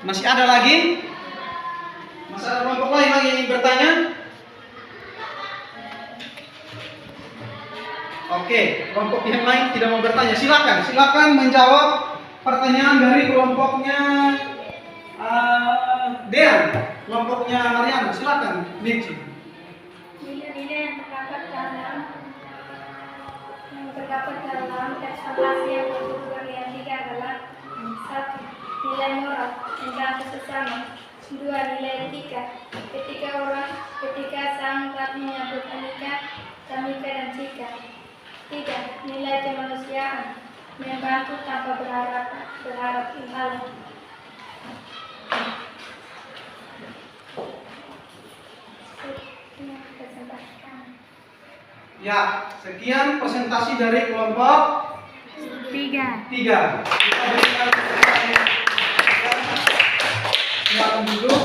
Masih ada lagi? Masih ada kelompok lain lagi yang ingin bertanya? Oke, kelompok yang lain tidak mau bertanya. Silakan menjawab pertanyaan dari kelompoknya Dean, kelompoknya Mariana. Silakan, Ninci. Nilai-nilai yang terdapat dalam teks fantasi yang berlian 3 adalah 1. Nilai moral tentang kesesama. 2. Nilai etika. Ketika sang tabi menyambut Tamika dan Cika. 3. Nilai kemanusiaan, membantu tanpa berharap imbalan. Ya, sekian presentasi dari kelompok 3. 3. Kita berikan silakan duduk.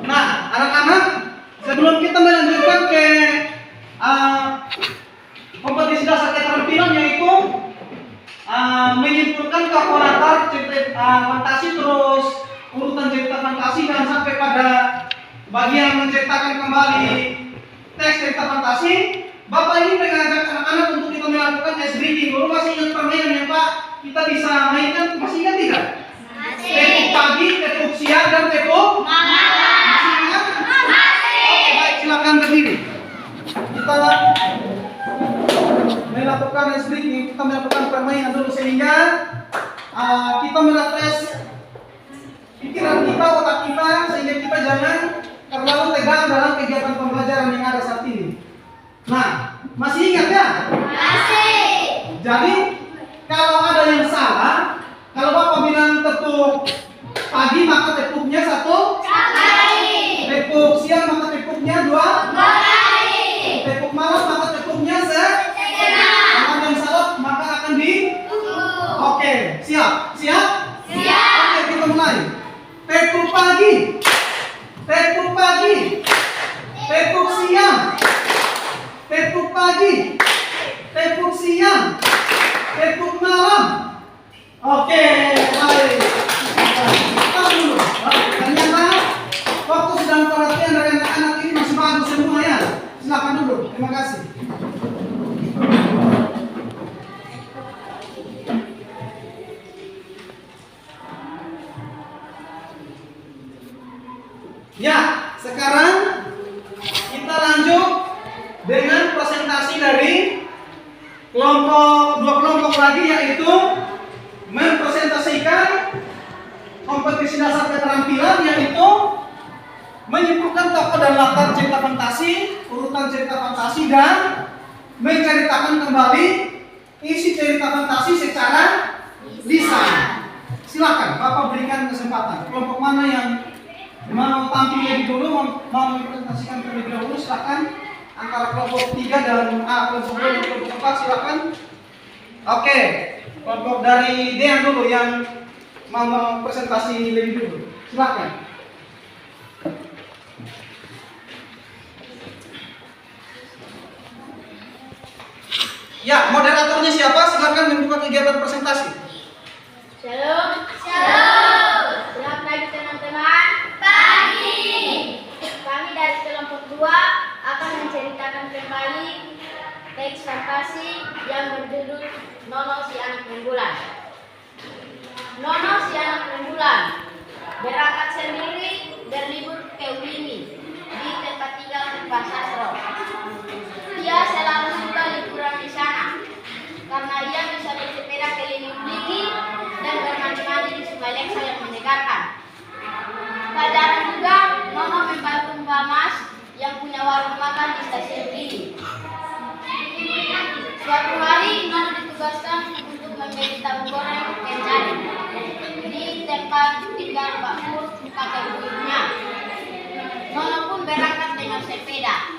Nah, anak-anak, sebelum kita melanjutkan ke kompetisi dasar keterampilan, yaitu menyimpulkan latar cerita fantasi, terus urutan cerita fantasi dan sampai pada bagian menceritakan kembali teks cerita fantasi, Bapak ini mengajak anak-anak untuk kita melakukan ice breaking. Dulu masih ingat permainannya Pak? Kita bisa mainkan, masih ingat tidak? Tepuk pagi, tepuk siang, dan tepuk malam. Masih ingat? Oke, baik, silakan berdiri. Kita melakukan ice breaking, kita melakukan permainan dulu sehingga kita merefresh pikiran kita, otak kita, sehingga kita jangan terlalu tegang dalam kegiatan pembelajaran yang ada saat ini. Nah, masih ingat ya? Masih. Jadi, kalau ada yang salah, kalau Bapak bilang tepuk pagi, maka tepuknya 1 Kali. tepuk siang, maka tepuknya 2 Kali. tepuk malam, maka tepuknya setengah. Kalau ada yang salah, maka akan Oke, siap? Siap? Oke, kita mulai. Tepuk pagi, tepuk pagi, tepuk siang, tepuk pagi, tepuk siang, tepuk malam. Oke, baik. Tahu dulu. Ternyata waktu sedang perhatian dari anak-anak ini masih bagus semua ya. Silakan dulu. Terima kasih. Ya, sekarang kita lanjut dengan presentasi dari dua kelompok lagi, yaitu mempresentasikan kompetisi dasar keterampilan, yaitu menyimpulkan tokoh dan latar cerita fantasi, urutan cerita fantasi, dan menceritakan kembali isi cerita fantasi secara lisan. Silakan, Bapak berikan kesempatan. Kelompok mana yang mau tampil lebih dulu, mau mempresentasikan terlebih dahulu, silakan. Antara kelompok 3 dan kelompok 2 dan kelompok 4, silakan. Oke, kelompok dari Dean dulu yang mau presentasi lebih dulu, silakan. Ya, moderatornya siapa? Silakan membuka kegiatan presentasi. berjudul Nono si anak rembulan. Nono si anak rembulan berangkat sendiri berlibur ke Ulingi di tempat tinggal Pak Sastro. Ia selalu suka liburan di sana karena ia bisa bersepeda keliling Ulingi dan bermandi-mandi di Sungai Leksa yang menyegarkan. Tak jarang juga Nono membantu Mbak Mas yang punya warung makan di stasiun ini. Suatu hari Nono ditugaskan untuk membeli tahu goreng kencari di tempat tinggal Pak Pur kakek ibunya. Nono pun berangkat dengan sepeda.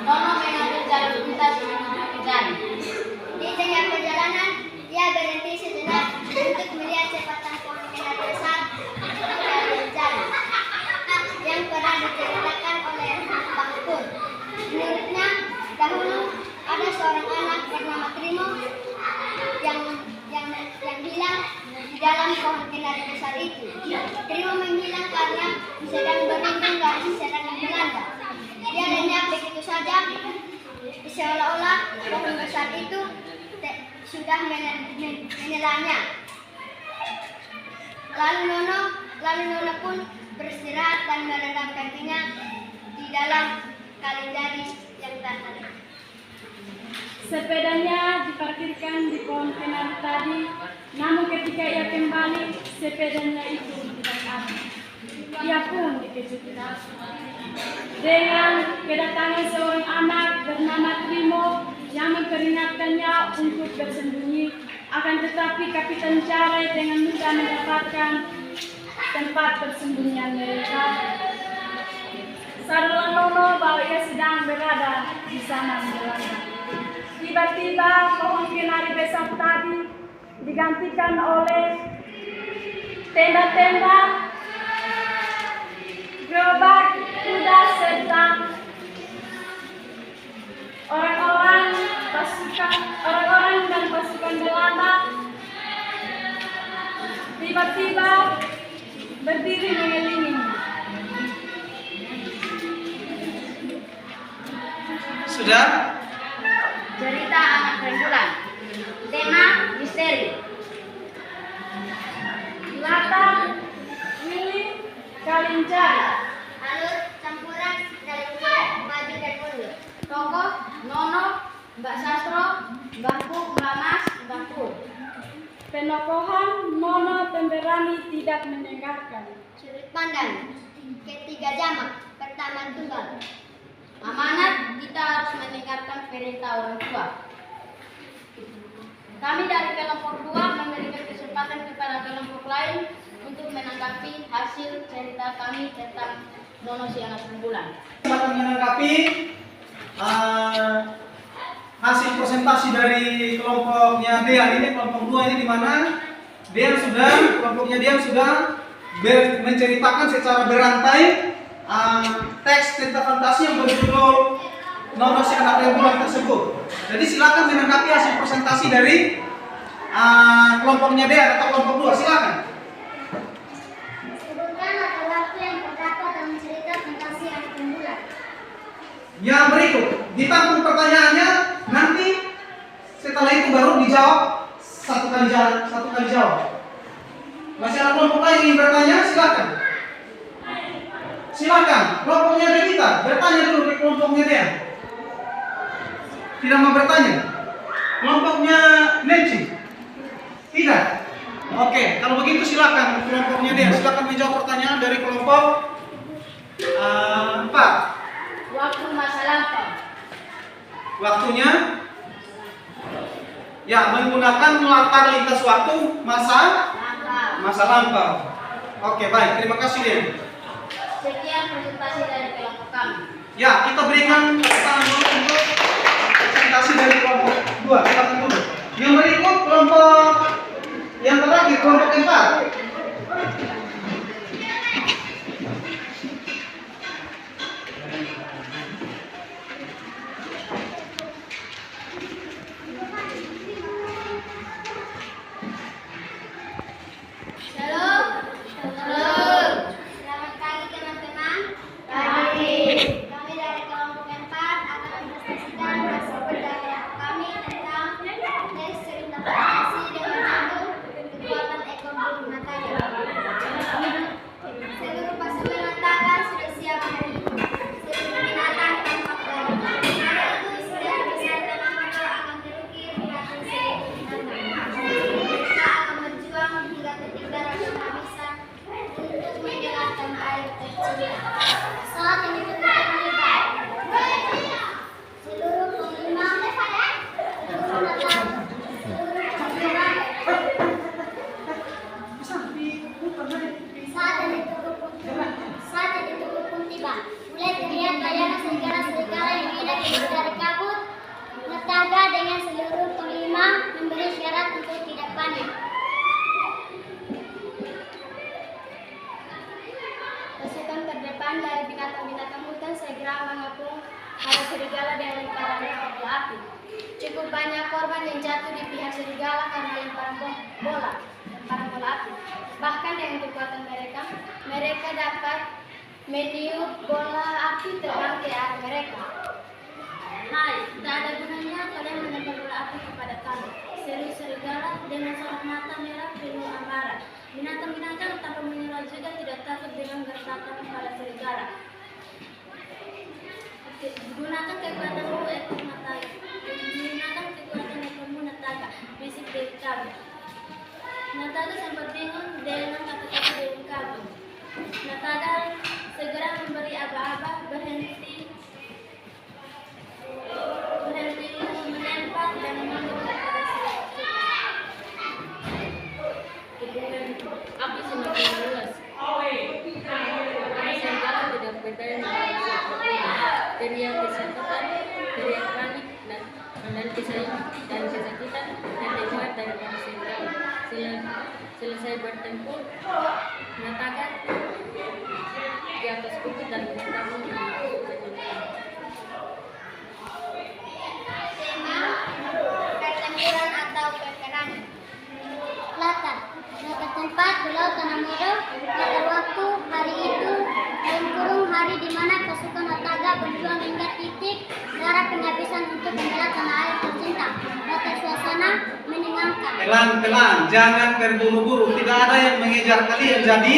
Nono mengambil jalur lintas menuju Kencari. Di tengah perjalanan, ia berhenti sejenak untuk melihat sepasang pohon kenari besar di jalan yang pernah diceritakan oleh Bang Pur. Menurutnya, dahulu ada seorang anak bernama Trimo yang hilang di dalam pohon kenari besar itu. Trimo menghilang karena sedang berlindung dari serangan Belanda. Dia lenyap begitu saja, seolah-olah pohon besar itu sudah menelannya. Lalu Nono pun beristirahat dan merendam kakinya di dalam kalendari yang tak ada. Sepedanya diparkirkan di pohon kenari tadi, namun ketika ia kembali, sepedanya itu tidak ada. Ia pun dikejutkan dengan kedatangan seorang anak bernama Trimo yang memperingatkannya untuk bersembunyi. Akan tetapi Kapitan Care dengan mudah mendapatkan tempat persembunyian mereka. Sadarlah Nono bahwa ia sedang berada di sana Belanda. Tiba-tiba pohon kenari besar tadi digantikan oleh tenda-tenda, gerobak kuda serta orang-orang dan pasukan Belanda tiba-tiba berdiri mengelilinginya. Sudah? Cerita anak rembulan. Tema misteri. Latar Willy Kalincari. Alur campuran dari unsur maju dan mundur. Tokoh Nono, Mbak Sastro, Mbak Pu, Mbak Mas, Mbak Pur. Penokohan Nono pemberani tidak mendengarkan. Sudut pandang ketiga jamak. Pertama tunggal. Amanat, kita harus mendengarkan perintah orang tua. Kami dari kelompok 2 memberikan kesempatan kepada kelompok lain untuk menanggapi hasil cerita kami tentang Nono si anak rembulan. Akan menanggapi hasil presentasi dari kelompoknya Dean ini, kelompok 2 ini di mana kelompoknya Dean sudah menceritakan secara berantai teks cerita fantasi yang berjudul Nono si anak rembulan tersebut. Jadi silakan menanggapi hasil presentasi dari kelompoknya Dean atau kelompok 2, silakan. Sebutkan latar waktu yang terdapat dalam cerita fantasi anak rembulan. Yang berikut, ditampung pertanyaannya, nanti setelah itu baru dijawab satu kali jawab. Masih ada kelompok lain yang ingin bertanya, silakan. Silakan, kelompoknya Devita, bertanya dulu ke kelompoknya dia. Tidak mau bertanya? Kelompoknya Nancy? Tidak? Oke, kalau begitu silakan kelompoknya dia. Silakan menjawab pertanyaan dari kelompok 4. Waktu masa lampau. Waktunya? Ya, menggunakan latar lintas waktu masa lampau. Oke, baik. Terima kasih, Dean. Sekian presentasi dari kelompok kami. Ya, kita berikan tepuk tangan dulu untuk presentasi dari kelompok 2. Silakan dulu. Yang berikut kelompok yang terakhir, kelompok 4. Selamat pagi teman-teman. Kami dari kelompok 4 akan mempresentasikan hasil pendapat kami tentang dengan serigala karena lemparan bola api. Bahkan dengan kekuatan mereka, mereka dapat meniup bola api terbang ke arah mereka. Hai, tak ada gunanya kalian melempar bola api kepada kami. Seru serigala dengan sorot mata merah penuh amarah. Binatang-binatang tanpa menyerah juga tidak takut dengan gertakan pada serigala. Gunakan kekuatanmu ekor mata. Gunakan kekuatan ekormu Nataga, bisik Dewi Kabut. Nataga sempat bingung dengan kata-kata Dewi Kabut. Nataga segera memberi aba-aba berhenti melempar dan mundur kepada Api semakin luas. Serigala tidak berdaya dengan siapapun. Teriak kesakitan, teriak panik dan kesakitan yang dibuat dari para serigala. Selesai bertempur, Nataga di atas bukit dan bertemu dengan Tema pertempuran atau peperangan. Latar tempat Pulau Tanamodo. Latar waktu hari itu hari di mana pasukan Nataga berjuang hingga titik darah penghabisan untuk membela tanah air tercinta. Latar suasana menyenangkan. Pelan-pelan, jangan terburu-buru. Tidak ada yang mengejar kalian. Jadi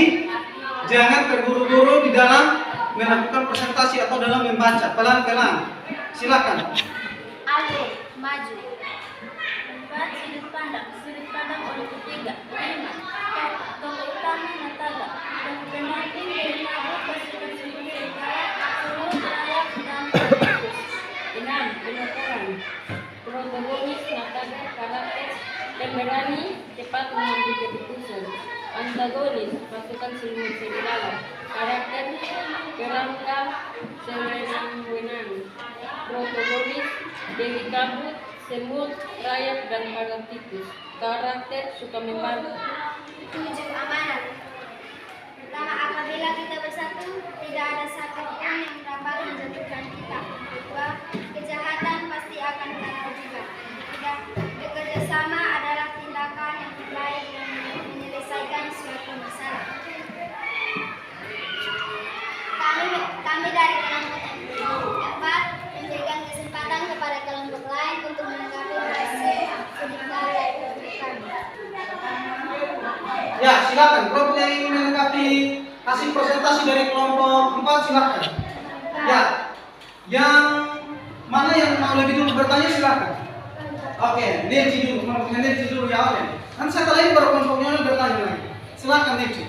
jangan terburu-buru di dalam melakukan presentasi atau dalam membaca. Pelan-pelan. Silakan. Alwe, maju. 4. Sudut pandang oleh ketiga. 5. Tokoh utama Nataga. Tokoh pendamping Dewi Kabut, pasukan seribu serigala, seluruh rakyat dan politikus. 6. Penuturan. Protagonis Nataga, karakter pemberani, cepat mengambil keputusan. Antagonis, pasukan seribu serigala, karakter perangkap sewenang-wenang. Protagonis Dewi Kabut, semut, rakyat dan politikus, karakter suka membantu. 7. Amanat. Pertama, apabila kita bersatu, tidak ada satupun yang dapat menjatuhkan kita. 2. Kejahatan pasti akan kalah juga. 3. Bekerja sama adalah tindakan yang terbaik dalam menyelesaikan suatu masalah. Kami dari kelompok 4 memberikan kesempatan kepada kelompok lain untuk menanggapi hasil serigala kami. Ya, silakan. Kelompok yang ingin menanggapi hasil presentasi dari kelompok 4 silakan. Ya, yang mana yang mau lebih dulu bertanya silakan. Oke, Nirci dulu. Kelompoknya Nirci dulu ya, oke. Nanti setelah ini baru kelompoknya bertanya lagi. Silakan Nirci.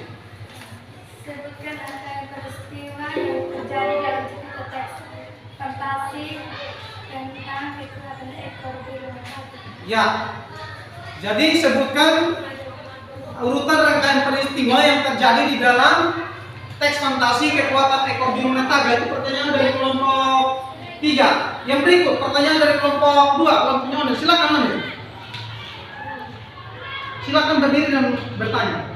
Sebutkan angka peristiwa yang terjadi dalam cerita teks fantasi tentang kekuatan ekor biru Nataga. Ya. Jadi sebutkan urutan rangkaian peristiwa yang terjadi di dalam teks fantasi kekuatan ekor biru Nataga. Itu pertanyaan dari kelompok 3. Yang berikut pertanyaan dari kelompok 2. Kelompoknya Onel. Silakan Onel. Silakan berdiri dan bertanya.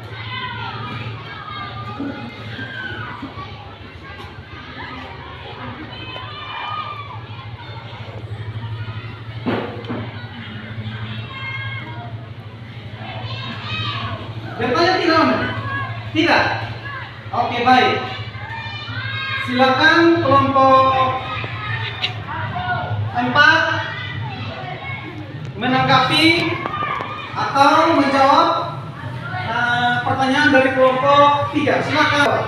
Bertanya tidak Onel? Tidak. Oke, baik. Silakan kelompok 4 menanggapi atau menjawab pertanyaan dari kelompok 3. Silakan.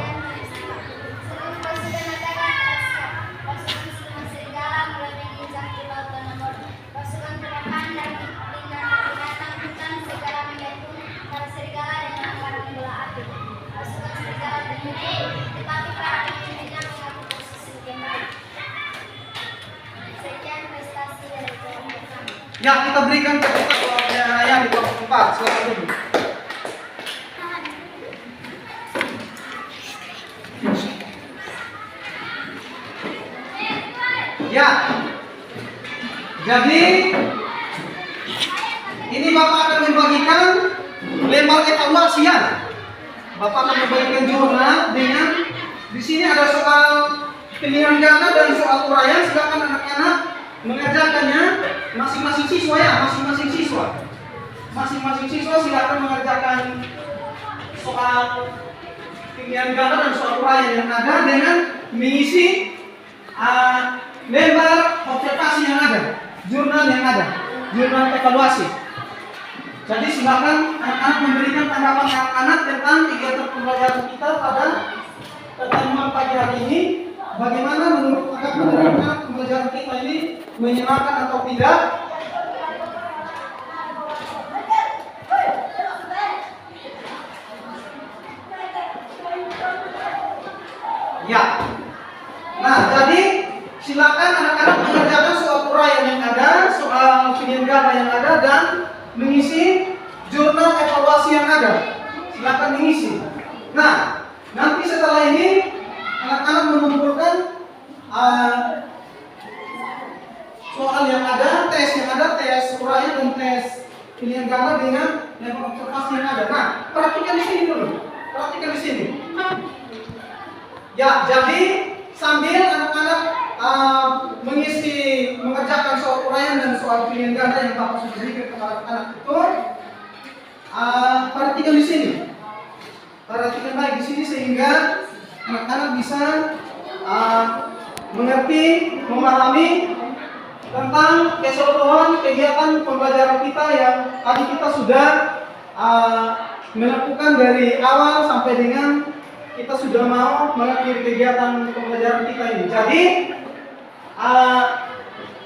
Seluruh pasukan Nataga siap. Pasukan seribu serigala mulai menginjak di Laut Tanamodo. Pasukan terdepan dan binatang hutan segera membantu para serigala dengan lemparan bola api. Pasukan serigala terhenti, tetapi para pemimpinnya mengambil posisi yang baik. Sekian prestasi dari kelompok kami. Ya, kita berikan tepuk tangan yang di kelompok 4. Silakan dulu. Ya. Jadi ini Bapak akan membagikan lembar evaluasian. Bapak akan membagikan jurnal dengan di sini ada soal pilihan ganda dan soal uraian. Silakan anak-anak mengerjakannya masing-masing siswa ya, masing-masing siswa. masing-masing siswa silakan mengerjakan soal pilihan ganda dan soal uraian yang ada dengan mengisi lembar observasi yang ada, jurnal yang ada, jurnal evaluasi. Jadi silakan anak-anak memberikan tanggapan anak-anak tentang kegiatan pembelajaran kita pada pertemuan pagi hari ini. Bagaimana menurut anak-anak pembelajaran kita ini menyenangkan atau tidak? Ya. Nah, jadi silakan anak-anak mengerjakan soal uraian yang ada, soal penyelenggara yang ada, dan mengisi jurnal evaluasi yang ada. Silakan mengisi. Nah, nanti setelah ini anak-anak mengumpulkan soal yang ada, tes uraian dan tes penyelenggara dengan observasi yang ada. Nah, perhatikan di sini dulu. Perhatikan di sini. Ya, jadi sambil anak-anak mengerjakan soal uraian dan soal pilihan ganda yang Bapak sudah berikan kepada anak itu, perhatikan di sini. Perhatikan baik di sini sehingga anak-anak bisa mengerti, memahami tentang keseluruhan kegiatan pembelajaran kita yang tadi kita sudah melakukan dari awal sampai dengan kita sudah mau mengakhiri kegiatan pembelajaran kita ini. Jadi,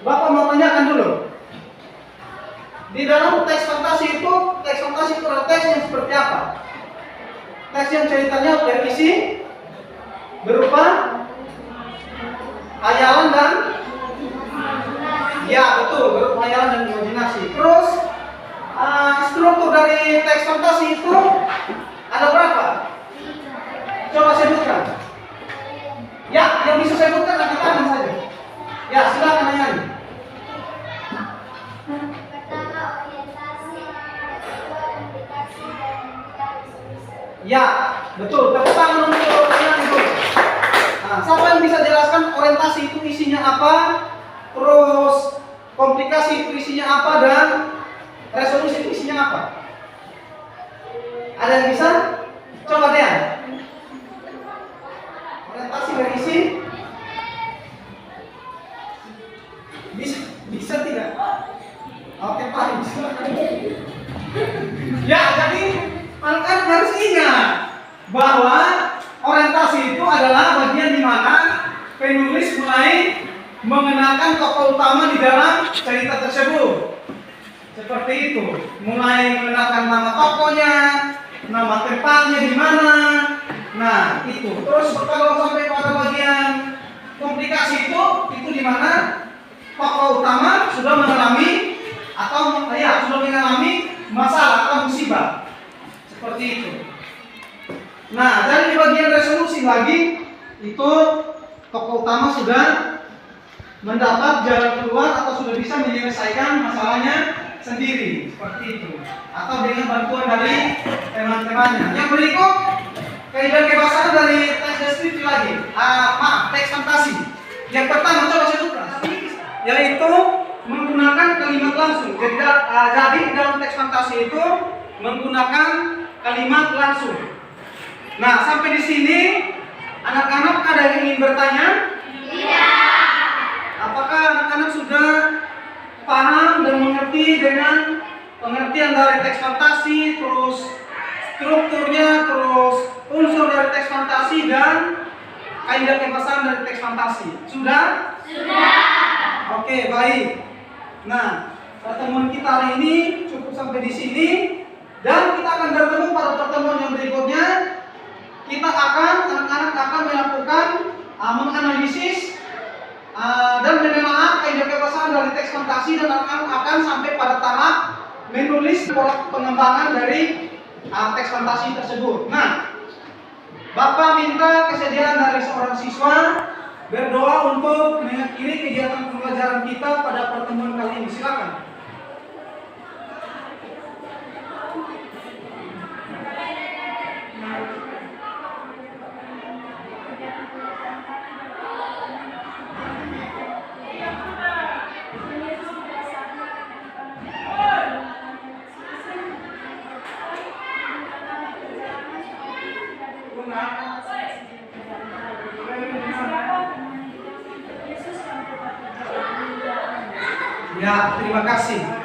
Bapak mau tanyakan dulu. Di dalam teks fantasi itu adalah teks yang seperti apa? Teks yang ceritanya berisi berupa hayalan dan berupa hayalan dan imajinasi. Terus, struktur dari teks fantasi itu ada berapa? Coba sebutkan. Ya, yang bisa sebutkan angkat tangan saja. Ya, silakan nanya. Pertama orientasi, kedua komunikasi, dan ketiga resolusi. Ya, betul. Tepuk tangan untuk kalian itu. Nah, siapa yang bisa jelaskan orientasi itu isinya apa? Terus komplikasi itu isinya apa dan resolusi itu isinya apa? Ada yang bisa? Coba deh. Orientasi berisi bisa tidak? Oke, Pak. Ya, jadi anak-anak harus ingat bahwa orientasi itu adalah bagian di mana penulis mulai mengenalkan tokoh utama di dalam cerita tersebut. Seperti itu, mulai mengenalkan nama tokohnya, nama tempatnya di mana. Nah, itu. Terus kalau sampai pada bagian komplikasi itu di mana tokoh utama sudah mengalami masalah atau musibah. Seperti itu. Nah, dan di bagian resolusi lagi itu tokoh utama sudah mendapat jalan keluar atau sudah bisa menyelesaikan masalahnya sendiri, seperti itu. Atau dengan bantuan dari teman-temannya. Yang berikut kaidah kebahasaan dari teks deskripsi lagi. Teks fantasi. Yang pertama coba sebutkan, yaitu menggunakan kalimat langsung. Jadi dalam teks fantasi itu menggunakan kalimat langsung. Nah, sampai di sini anak-anak ada yang ingin bertanya? Tidak. Apakah anak-anak sudah paham dan mengerti dengan pengertian dari teks fantasi, terus strukturnya, terus unsur dari teks fantasi dan kaidah kebahasaan dari teks fantasi? Sudah? Sudah. Oke, baik. Nah, pertemuan kita hari ini cukup sampai di sini dan kita akan bertemu pada pertemuan yang berikutnya. Anak-anak akan melakukan menganalisis dan menelaah kaidah kebahasaan dari teks fantasi dan akan sampai pada tahap menulis pola pengembangan dari teks fantasi tersebut. Nah, Bapak minta kesediaan dari seorang siswa berdoa untuk mengakhiri kegiatan pembelajaran kita pada pertemuan kali ini. Silakan. Ya, terima kasih.